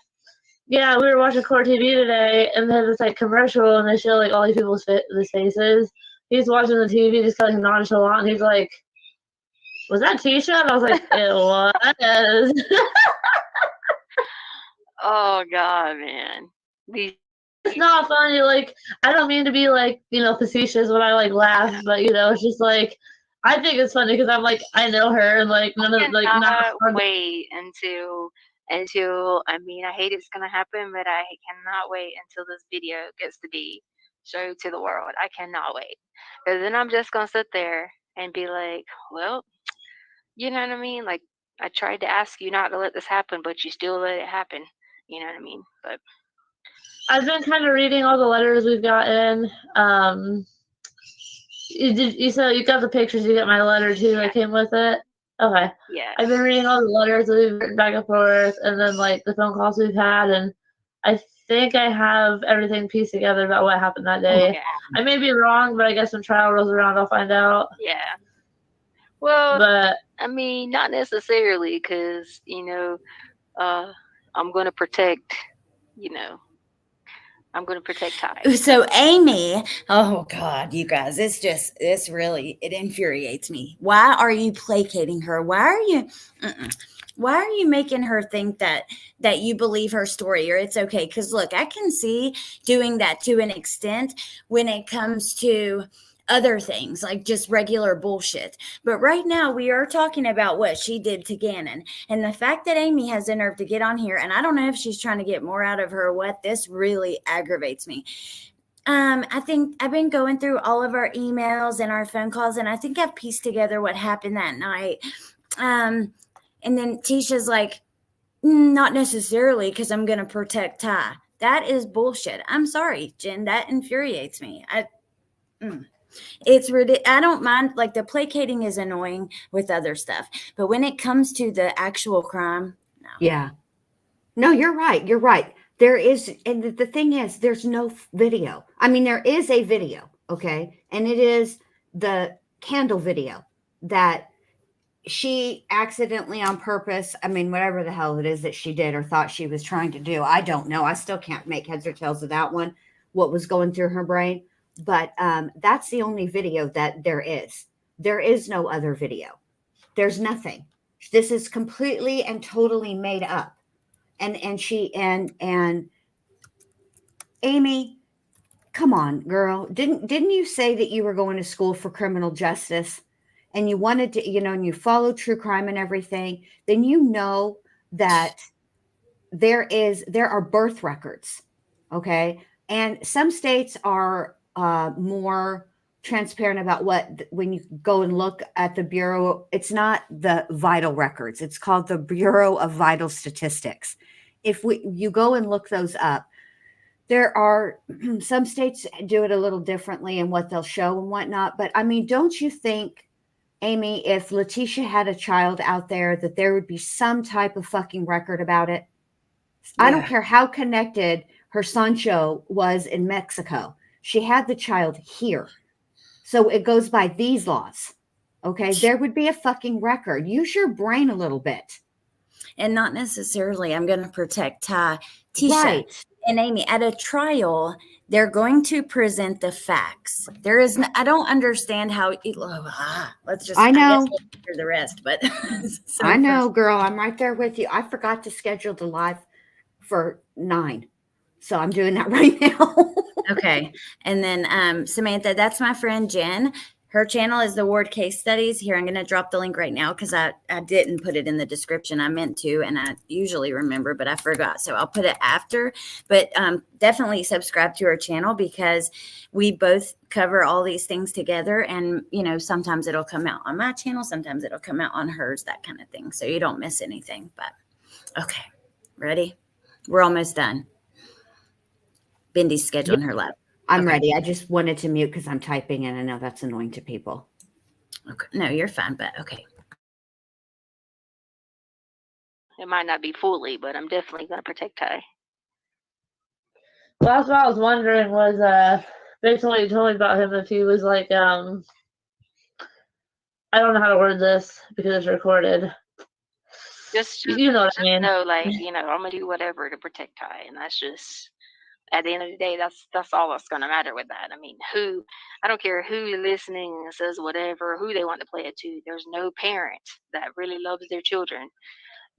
yeah, we were watching Court TV today, and they had this like commercial, and they show like all these people's faces. He's watching the TV, just kind of nonchalant. And he's like, "Was that Tisha?" And I was like, "It was." Oh God, man. It's not funny. Like, I don't mean to be like facetious when I like laugh, but it's just like I think it's funny because I'm like I know her, and like none of like not. Wait until I mean I hate it's gonna happen, but I cannot wait until this video gets to be showed to the world. I cannot wait, because then I'm just gonna sit there and be like, well, you know what I mean? Like I tried to ask you not to let this happen, but you still let it happen. You know what I mean? But I've been kind of reading all the letters we've gotten. You said you got the pictures. You got my letter too that came with it. Okay. yeah. I've been reading all the letters that we've written back and forth, and then like the phone calls we've had, and I think I have everything pieced together about what happened that day. Yeah. I may be wrong, but I guess when trial rolls around, I'll find out. Yeah. Well, But I mean, not necessarily, because I'm going to protect. I'm going to protect Ty. So Amy, oh God, you guys, it infuriates me. Why are you placating her? Why are you making her think that you believe her story or it's okay? Because look, I can see doing that to an extent when it comes to other things like just regular bullshit. But right now we are talking about what she did to Gannon, and the fact that Amy has the nerve to get on here, and I don't know if she's trying to get more out of her or what, this really aggravates me. I think I've been going through all of our emails and our phone calls, and I think I've pieced together what happened that night. And then Tisha's like, not necessarily, because I'm going to protect Ty. That is bullshit. I'm sorry, Jen. That infuriates me. It's ridiculous. I don't mind, like the placating is annoying with other stuff, but when it comes to the actual crime, no. Yeah. No, you're right. You're right. There is, and the thing is, there's no video. I mean, there is a video, okay? And it is the candle video that she accidentally on purpose, I mean, whatever the hell it is that she did or thought she was trying to do. I don't know. I still can't make heads or tails of that one, what was going through her brain. But that's the only video that there is. There is no other video. There's nothing. This is completely and totally made up. And Amy, come on, girl. Didn't you say that you were going to school for criminal justice and you wanted to, and you follow true crime and everything? Then you know that there are birth records, okay? And some states are more transparent about when you go and look at the Bureau, it's not the vital records. It's called the Bureau of Vital Statistics. If you go and look those up, there are some states do it a little differently in what they'll show and whatnot. But I mean, don't you think, Amy, if Leticia had a child out there, that there would be some type of fucking record about it? Yeah. I don't care how connected her Sancho was in Mexico. She had the child here. So it goes by these laws. Okay. There would be a fucking record. Use your brain a little bit. And not necessarily, I'm going to protect Tisha. Right. And Amy, at a trial, they're going to present the facts. There is, I don't understand how. Let's just. I know. I guess we'll hear the rest, but so I know, girl. I'm right there with you. I forgot to schedule the live for 9, so I'm doing that right now. Okay, and then Samantha, that's my friend Jen. Her channel is the Ward Case Studies. Here, I'm going to drop the link right now because I didn't put it in the description. I meant to, and I usually remember, but I forgot. So I'll put it after. But definitely subscribe to her channel because we both cover all these things together. And, sometimes it'll come out on my channel. Sometimes it'll come out on hers, that kind of thing. So you don't miss anything. But, okay, ready? We're almost done. Bindy's scheduling her live. I'm ready. I just wanted to mute because I'm typing and I know that's annoying to people. Okay. No, you're fine, but okay. It might not be fully, but I'm definitely going to protect Ty. Well, that's what I was wondering was, based on what you told me about him, if he was like, I don't know how to word this because it's recorded. Just you know what I mean. No, like, I'm going to do whatever to protect Ty, and that's just... At the end of the day, that's all that's going to matter with that. I mean, I don't care who listening says whatever, who they want to play it to. There's no parent that really loves their children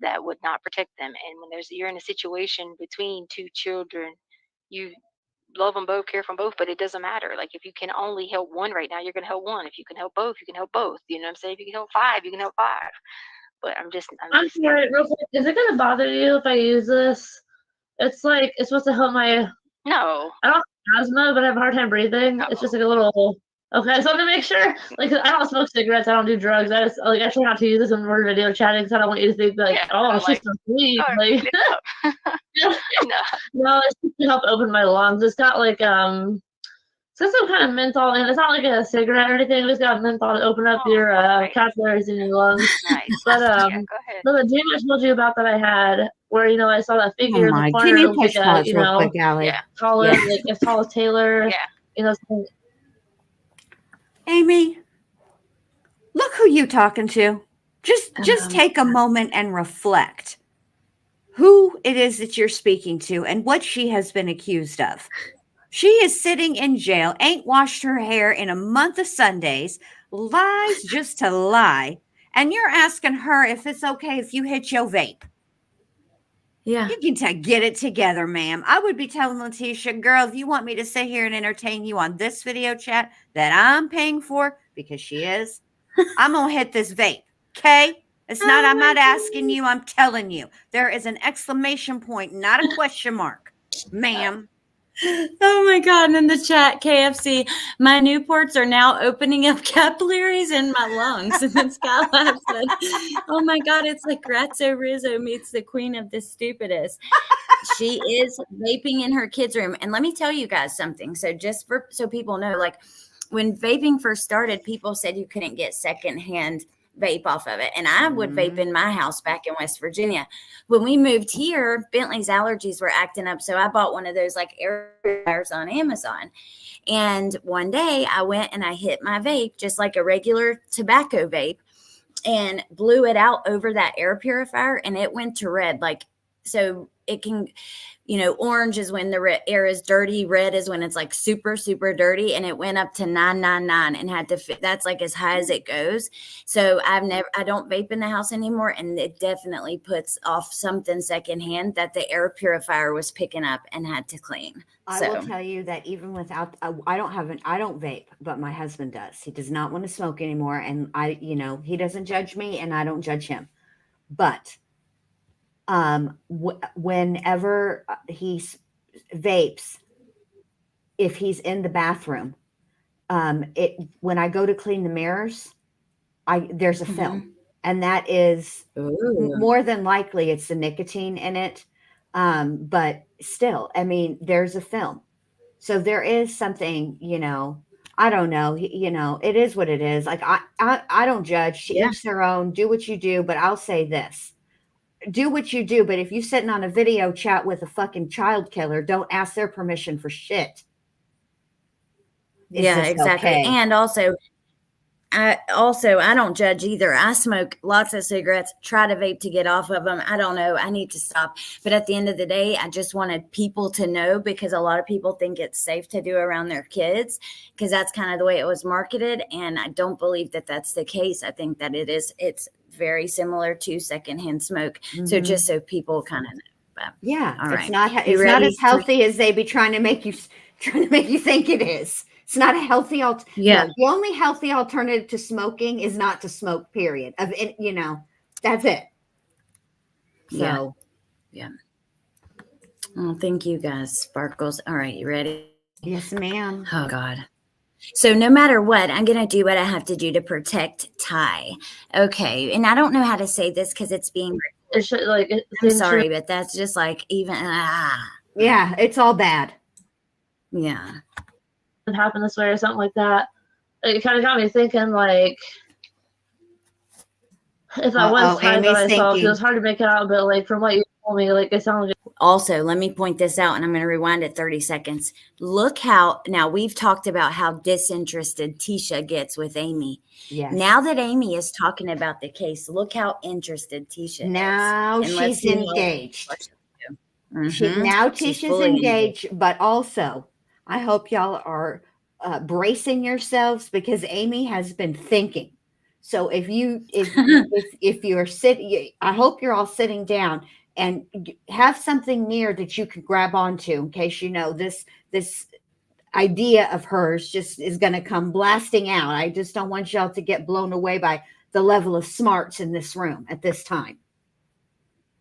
that would not protect them. And when you're in a situation between two children, you love them both, care for them both, but it doesn't matter. Like, if you can only help one right now, you're going to help one. If you can help both, you can help both. You know what I'm saying? If you can help 5, you can help 5. But I'm sorry, real quick. Is it going to bother you if I use this? It's like, it's supposed to help my... No. I don't have asthma, but I have a hard time breathing. No. It's just like a little... Okay, so I want to make sure. Like, I don't smoke cigarettes. I don't do drugs. I try not to use this when we're video chatting because I don't want you to think, like, she's so sweet. Like, no, it's just to help open my lungs. It's got, like, it's got some kind of menthol, and it's not like a cigarette or anything. It's got menthol to open up your capillaries in your lungs. Nice. But, go ahead. The dream I told you about that I had, where, I saw that figure in the corner. Can you push pause real quick, Allie? Taller, like as tall as Taylor. Yeah. Amy, look who you talking to. Just take a moment and reflect who it is that you're speaking to and what she has been accused of. She is sitting in jail, ain't washed her hair in a month of Sundays, lies just to lie, and you're asking her if it's okay if you hit your vape. Yeah. You can get it together, ma'am. I would be telling Leticia, girl, if you want me to sit here and entertain you on this video chat that I'm paying for, because she is, I'm going to hit this vape, okay? It's not, I'm not asking you, I'm telling you. There is an exclamation point, not a question mark, ma'am. Oh my God. And in the chat, KFC, my Newports are now opening up capillaries in my lungs. And then Skylar said, oh my God, it's like Grazzo Rizzo meets the queen of the stupidest. She is vaping in her kids' room. And let me tell you guys something. So so people know, like when vaping first started, people said you couldn't get secondhand vape off of it. And I would vape Mm-hmm. in my house back in West Virginia. When we moved here, Bentley's allergies were acting up. So I bought one of those like air purifiers on Amazon. And one day I went and I hit my vape, just like a regular tobacco vape, and blew it out over that air purifier, and it went to red. Like, so it can, orange is when the air is dirty. Red is when it's like super, super dirty. And it went up to 999 and had to fit. That's like as high as it goes. So I don't vape in the house anymore. And it definitely puts off something secondhand that the air purifier was picking up and had to clean. I will tell you that even without, I don't vape, but my husband does. He does not want to smoke anymore. And he doesn't judge me and I don't judge him. But whenever he vapes, if he's in the bathroom, when I go to clean the mirrors, there's a film, and that is more than likely it's the nicotine in it. But still, I mean, there's a film. So there is something, I don't know, it is what it is. Like, I don't judge. To each their own. Do what you do. But I'll say this. Do what you do, but if you're sitting on a video chat with a fucking child killer, don't ask their permission for shit. Yeah, exactly. Okay? And also, I don't judge either. I smoke lots of cigarettes, try to vape to get off of them. I don't know. I need to stop. But at the end of the day, I just wanted people to know, because a lot of people think it's safe to do around their kids, because that's kind of the way it was marketed. And I don't believe that that's the case. I think that it's very similar to secondhand smoke. So just so people kind of know. But, yeah, all right. It's not as healthy as they be trying to make you think it is. It's not a healthy alternative. Yeah. No, the only healthy alternative to smoking is not to smoke, period. That's it. So, yeah. Oh, thank you guys. Sparkles. All right. You ready? Yes, ma'am. Oh, God. So no matter what, I'm going to do what I have to do to protect Ty. Okay. And I don't know how to say this because it's being, I'm sorry, but that's just like even, yeah, it's all bad. Yeah. It happened this way or something like that. It kind of got me thinking, like, if I was Ty that I saw, it was hard to make it out, but like from what you told me, like it sounded. Also, let me point this out, and I'm going to rewind it 30 seconds. Look how, now we've talked about how disinterested Tisha gets with Amy. Yes. Now that Amy is talking about the case, look how interested Tisha is. Now she's engaged. Now Tisha's engaged, but also I hope y'all are bracing yourselves, because Amy has been thinking. So if you're sitting, I hope you're all sitting down and have something near that you can grab onto, in case this idea of hers just is going to come blasting out. I just don't want y'all to get blown away by the level of smarts in this room at this time.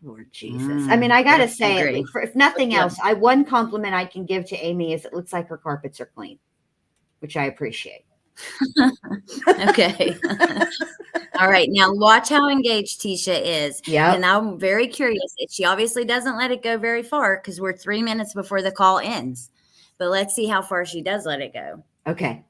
Lord Jesus. I mean, I got to say, if nothing else, one compliment I can give to Amy is it looks like her carpets are clean, which I appreciate. Okay. All right. Now watch how engaged Tisha is. Yeah. And I'm very curious. She obviously doesn't let it go very far, because we're 3 minutes before the call ends. But let's see how far she does let it go. Okay.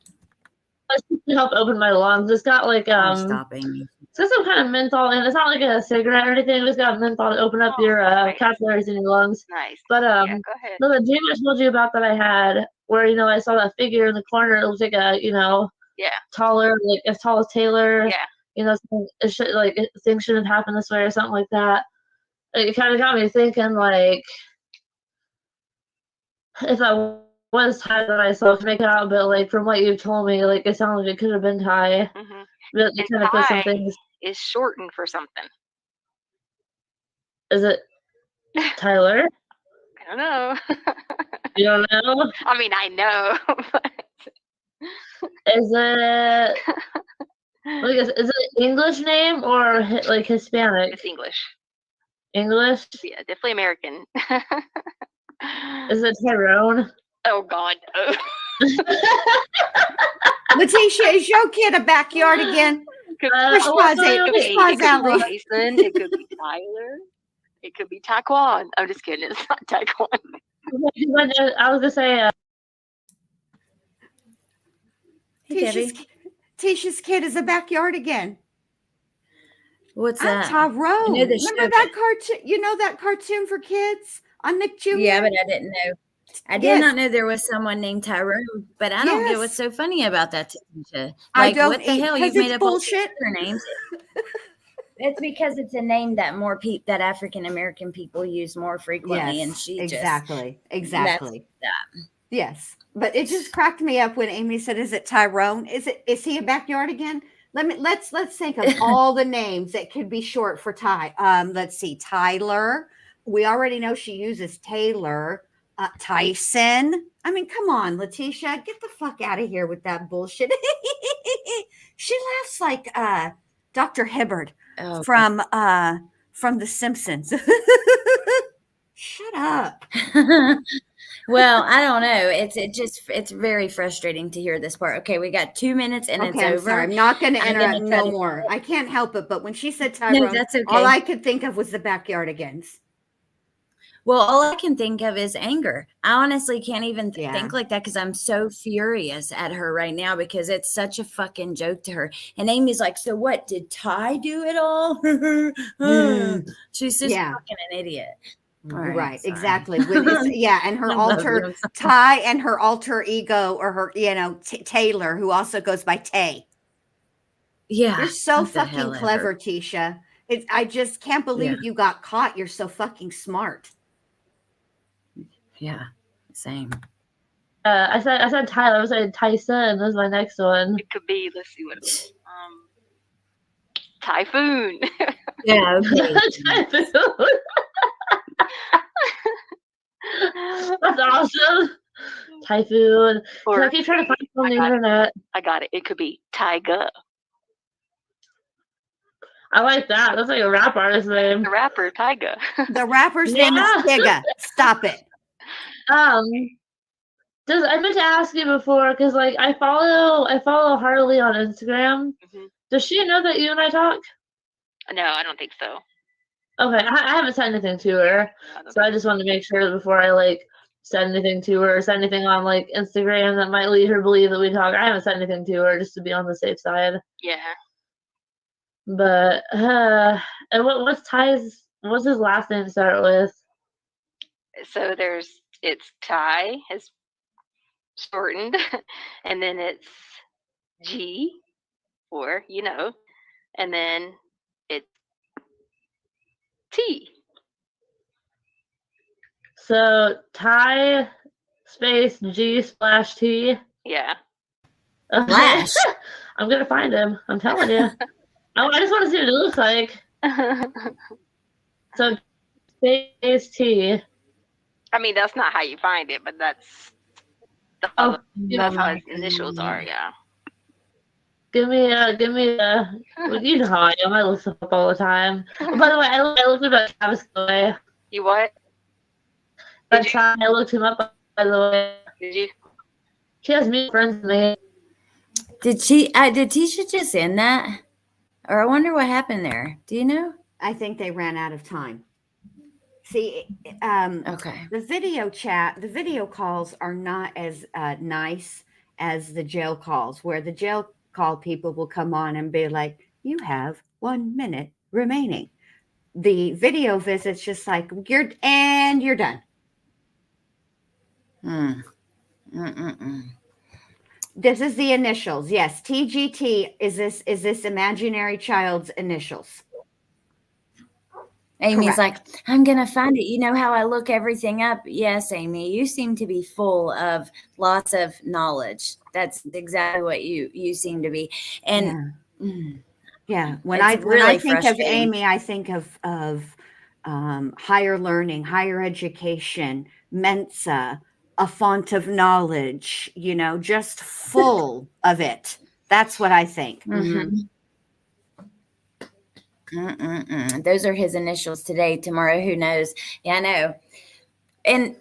To help open my lungs. It's got like stopping. It's got some kind of menthol, and it's not like a cigarette or anything. It's got menthol to open up your capillaries in your lungs. Nice. But go ahead. The dream I told you about that I had, where I saw that figure in the corner. It was like a taller, like as tall as Taylor. Yeah. Things shouldn't happen this way or something like that. It kind of got me thinking, like, if I was Ty that I saw, to make it out, but like from what you told me, like it sounded like it could have been Ty. But and kind of put some things. Is shortened for something. Is it Tyler? I don't know. You don't know? I mean, I know. But... Is it? Is it an English name or like Hispanic? It's English. English? Yeah, definitely American. Is it Tyrone? Oh God. Oh. Leticia, is your kid a backyard again? It could be Jason. It could be Tyler. It could be Taekwon. I'm just kidding. It's not Taekwon. I was gonna say. Tisha's kid is a backyard again. What's I'm that? Tyrone. I know the Remember show, that cartoon? You know that cartoon for kids on Nick Jr.? yeah, but I didn't know. I did Yes. not know there was someone named Tyrone, but I don't get what's so funny about that, Tanisha. I Like, don't what the hell? because You've made it's up all bullshit. these other names. It's because it's a name that more that African American people use more frequently, and Yes, she exactly. That's that. Yes, but it just cracked me up when Amy said, "Is it Tyrone? Is he a backyard again?" Let's think of all the names that could be short for Ty. Let's see, Tyler. We already know she uses Taylor. Tyson. I mean, come on, Leticia, get the fuck out of here with that bullshit. She laughs like Dr. Hibbard from The Simpsons. Shut up. Well, I don't know. It's very frustrating to hear this part. Okay, we got 2 minutes and it's I'm over. sorry. I'm not going to interrupt no to more. I can't help it. But when she said Tyrone, No, that's okay. all I could think of was the backyardigans. Well, all I can think of is anger. I honestly can't even think like that because I'm so furious at her right now because it's such a fucking joke to her. And Amy's like, so what? Did Ty do it all? She's just fucking an idiot. Right, exactly. And her Ty and her alter ego, or her, Taylor, who also goes by Tay. Yeah, you're so fucking clever, Tisha. I just can't believe you got caught. You're so fucking smart. Yeah, same. I said Tyler. I said Tyson. That's my next one. It could be. Let's see what it was. Typhoon. Yeah. Typhoon. That's awesome. Typhoon. Or, I keep trying to find it on the internet. I got it. It could be Tyga. I like that. That's like a rap artist name. The rapper Tyga. The rapper's name is Tyga. Stop it. I meant to ask you before because like I follow Harley on Instagram. Mm-hmm. Does she know that you and I talk? No, I don't think so. Okay, I haven't said anything to her, so I just wanted to make sure before I like said anything to her or said anything on like Instagram that might lead her to believe that we talk. I haven't said anything to her just to be on the safe side. Yeah. But and what's his last name start with? So it's Ty is shortened, and then it's G, or and then it's T. So Ty space G/T. Yeah. Flash. I'm gonna find him. I'm telling you. I just want to see what it looks like. So space T. I mean, that's not how you find it, but that's how his initials are. Yeah. Give me well, you know how I am. I look stuff up all the time. Oh, by the way, I looked about Travis Boy. You what? I looked him up, by the way. Did you? She has me friends with me. Did Tisha just end that? Or I wonder what happened there. Do you know? I think they ran out of time. See, okay. The video calls are not as nice as the jail calls, where the jail call people will come on and be like, you have 1 minute remaining. The video visit's just like, you're done. This is the initials. Yes, TGT is this imaginary child's initials. Amy's like, I'm going to find it. You know how I look everything up? Yes, Amy, you seem to be full of lots of knowledge. That's exactly what you seem to be. And when I think of Amy, I think of higher learning, higher education, Mensa, a font of knowledge, just full of it. That's what I think. Those are his initials today. Tomorrow, who knows? Yeah, I know. And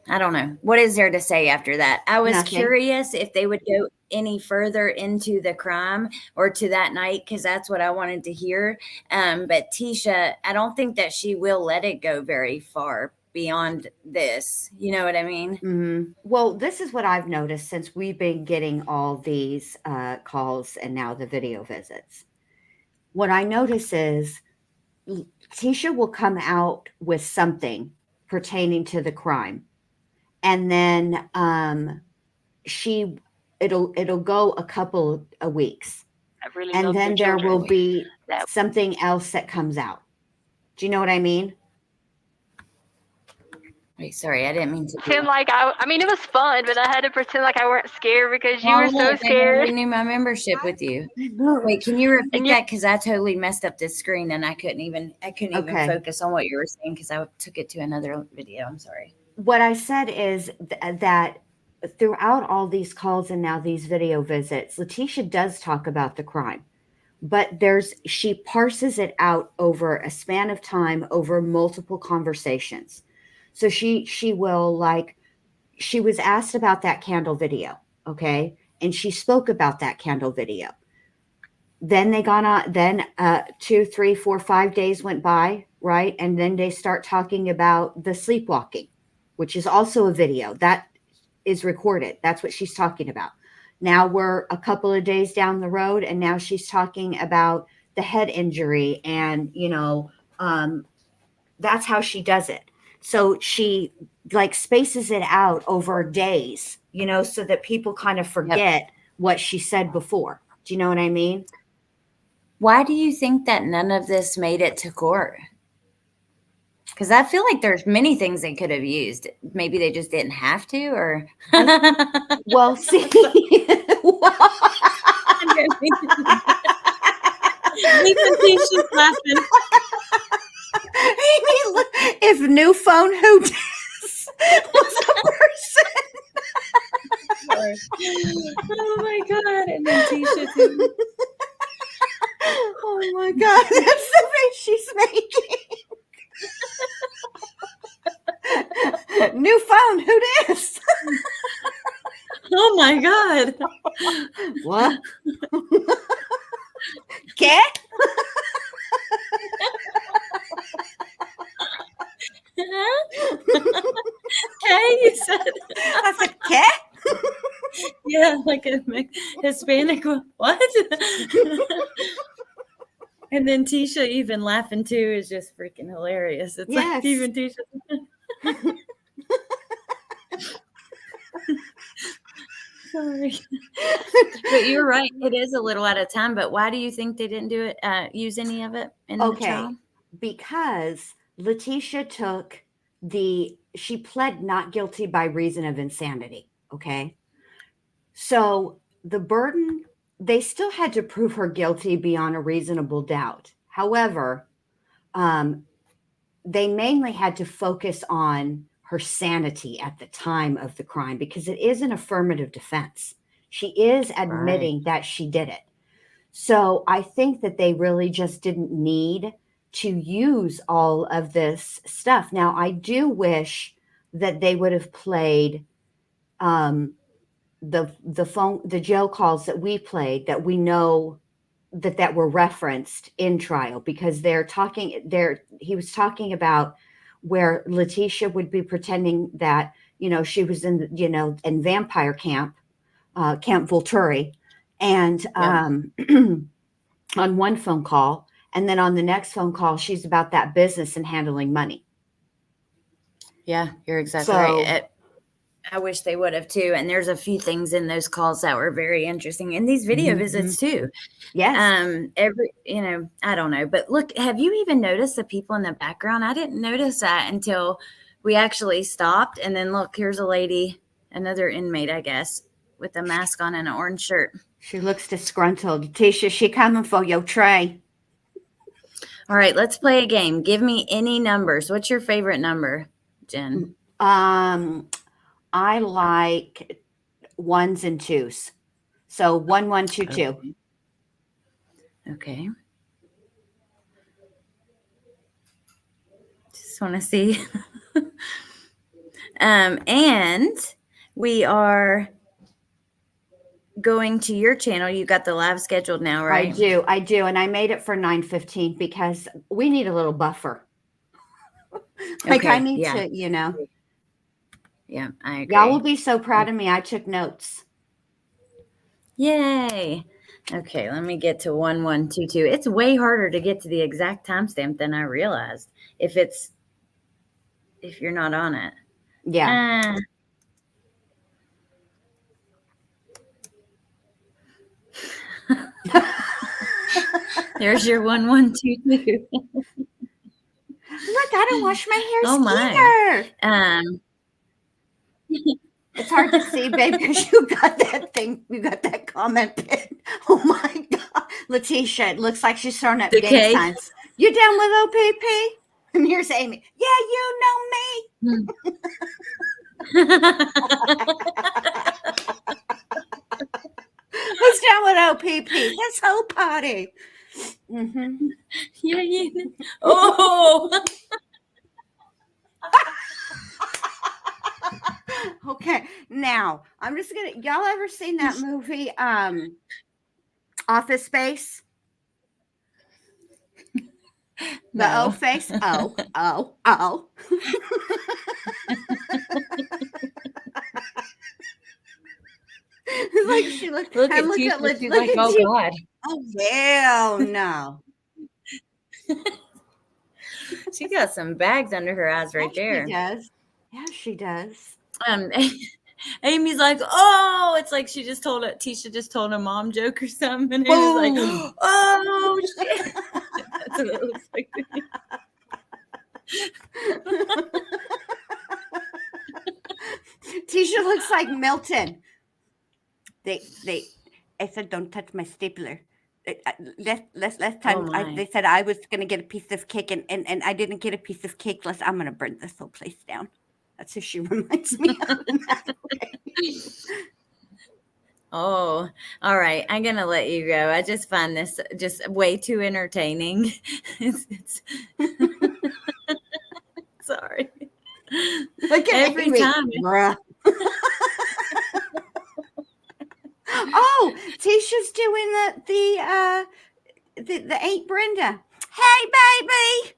I don't know. What is there to say after that? I was curious if they would go any further into the crime or to that night, because that's what I wanted to hear. But Tisha, I don't think that she will let it go very far beyond this. You know what I mean? Well, this is what I've noticed since we've been getting all these calls and now the video visits. what I notice is Leticia will come out with something pertaining to the crime, and then it'll go a couple of weeks, I really and love then their there will children. be That- something else that comes out. Do you know what I mean? Wait, sorry, I didn't mean to. Pretend like I mean, it was fun, but I had to pretend like I weren't scared because you Oh, were so look, I scared. renewed my membership with you. Wait, can you repeat And you- that? Because I totally messed up this screen and I couldn't even Okay. focus on what you were saying because I took it to another video. I'm sorry. What I said is that throughout all these calls and now these video visits, Leticia does talk about the crime, but she parses it out over a span of time, over multiple conversations. So she will, like, she was asked about that candle video, okay, and she spoke about that candle video. Then they gone on. Then 2, 3, 4, 5 days went by, right, and then they start talking about the sleepwalking, which is also a video that is recorded. That's what she's talking about. Now we're a couple of days down the road, and now she's talking about the head injury, and that's how she does it. So she like spaces it out over days, so that people kind of forget what she said before. Do you know what I mean? Why do you think that none of this made it to court? Because I feel like there's many things they could have used. Maybe they just didn't have to, or Well, see, She's laughing. if new phone who dis was a person. Oh my god! And then Tisha too. Oh my god, that's the face she's making. New phone, who dis? Oh my god! What? Cat? Hey, you said. I said cat. Yeah, like a Hispanic one. What? And then Tisha even laughing too is just freaking hilarious. It's Yes. like even Tisha. Sorry. But you're right. It is a little out of time. But why do you think they didn't do it? Use any of it in the trial? Because Leticia she pled not guilty by reason of insanity. Okay. So the burden, they still had to prove her guilty beyond a reasonable doubt. However, they mainly had to focus on her sanity at the time of the crime because it is an affirmative defense. She is admitting that she did it. So I think that they really just didn't need to use all of this stuff. Now, I do wish that they would have played the jail calls that we played, that we know that were referenced in trial, because he was talking about where Leticia would be pretending that, she was in vampire camp, Camp Volturi. And on one phone call, and then on the next phone call, she's about that business and handling money. Yeah, you're exactly right. I wish they would have too. And there's a few things in those calls that were very interesting, and these video visits too. Yes. I don't know, but look, have you even noticed the people in the background? I didn't notice that until we actually stopped. And then look, here's a lady, another inmate, I guess, with a mask on and an orange shirt. She looks disgruntled. Tisha, she coming for your tray. All right, let's play a game. Give me any numbers. What's your favorite number, Jen? I like 1s and 2s. So 1, 1, 2, 2. Okay. Just want to see. And we are going to your channel. You got the live scheduled now, right? I do. And I made it for 9:15 because we need a little buffer. I need to, Yeah, I agree. Y'all will be so proud of me. I took notes. Yay. Okay, let me get to 1122. It's way harder to get to the exact timestamp than I realized if you're not on it. Yeah. There's your 1122. Look, I don't wash my hair Oh my. either. It's hard to see, babe, because you got that thing. You got that comment pin. Oh my God. Leticia, it looks like she's throwing up The gang K. signs. You down with OPP? And here's Amy. Yeah, you know me. Who's down with OPP? This whole party. Mm-hmm. Yeah, you know. Oh. Okay, now I'm just gonna. Y'all ever seen that movie, Office Space? The No. O face. Oh. It's like she looked. Look I at look you. at She's look like, at oh you. God. Oh hell no. She got some bags under her eyes right there. She does. Yeah, she does. Amy's like, oh, it's like Tisha just told a mom joke or something. And Amy's like, oh shit. That's what it looks like. Tisha looks like Milton. I said, don't touch my stapler. Last time they said I was going to get a piece of cake and I didn't get a piece of cake. I'm going to burn this whole place down. That's who she reminds me of. Oh, all right. I'm going to let you go. I just find this just way too entertaining. It's sorry. Look at every time. Bruh. Oh, Tisha's doing the Aunt Brenda. Hey, baby.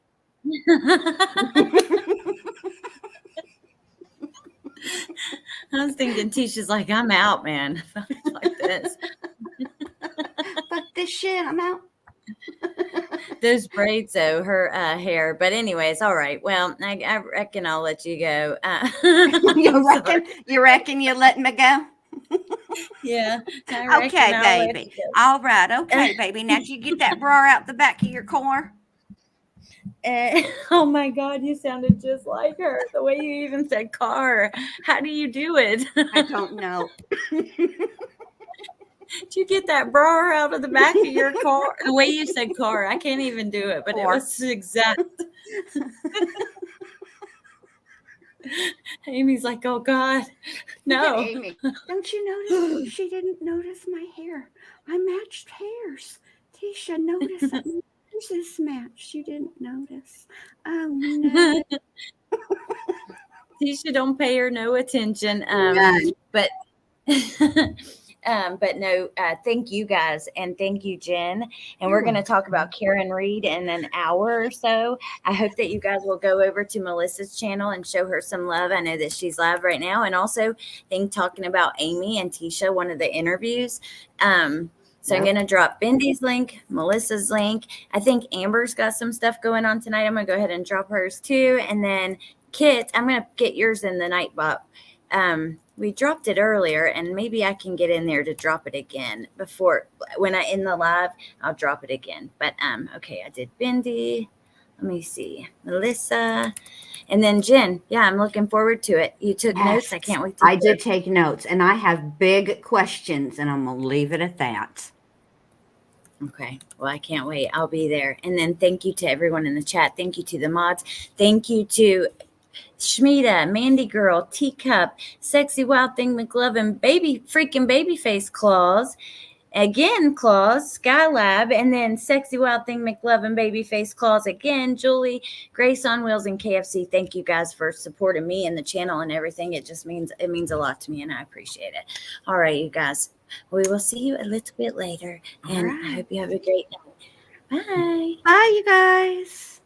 I was thinking Tisha's like, I'm out, man. Like this. Fuck this shit. I'm out. Those braids, though, her hair. But anyways, all right. Well, I reckon I'll let you go. You reckon you're letting me go? Yeah. Okay, baby. All right. Okay, baby. Now, did you get that bra out the back of your car? Oh my God, you sounded just like her. The way you even said car. How do you do it? I don't know. Did you get that bra out of the back of your car? The way you said car, I can't even do it, but it was exact. Amy's like, oh God, no. Amy, don't you notice? She didn't notice my hair. I matched hairs. Tisha noticed that there's this match. You didn't notice. Oh no. Tisha don't pay her no attention. But no, thank you guys. And thank you, Jen. And we're going to talk about Karen Reed in an hour or so. I hope that you guys will go over to Melissa's channel and show her some love. I know that she's live right now. And also talking about Amy and Tisha, one of the interviews. So I'm going to drop Bendy's link, Melissa's link. I think Amber's got some stuff going on tonight. I'm going to go ahead and drop hers too. And then Kit, I'm going to get yours in the night bop. We dropped it earlier, and maybe I can get in there to drop it again when I end the live. I'll drop it again. But okay, I did Bendy. Let me see, Melissa, and then Jen. Yeah, I'm looking forward to it. You took notes. I can't wait. I did take notes, and I have big questions, and I'm gonna leave it at that. Okay. Well, I can't wait. I'll be there. And then thank you to everyone in the chat. Thank you to the mods. Thank you to Shmita, Mandy Girl, Teacup, Sexy Wild Thing McLovin, Babyface Claus, again Claus, Skylab, and then Sexy Wild Thing McLovin, Babyface Claus again, Julie, Grace on Wheels, and KFC. Thank you guys for supporting me and the channel and everything. It means a lot to me, and I appreciate it. All right, you guys. We will see you a little bit later, and I hope you have a great night. Bye. Bye, you guys.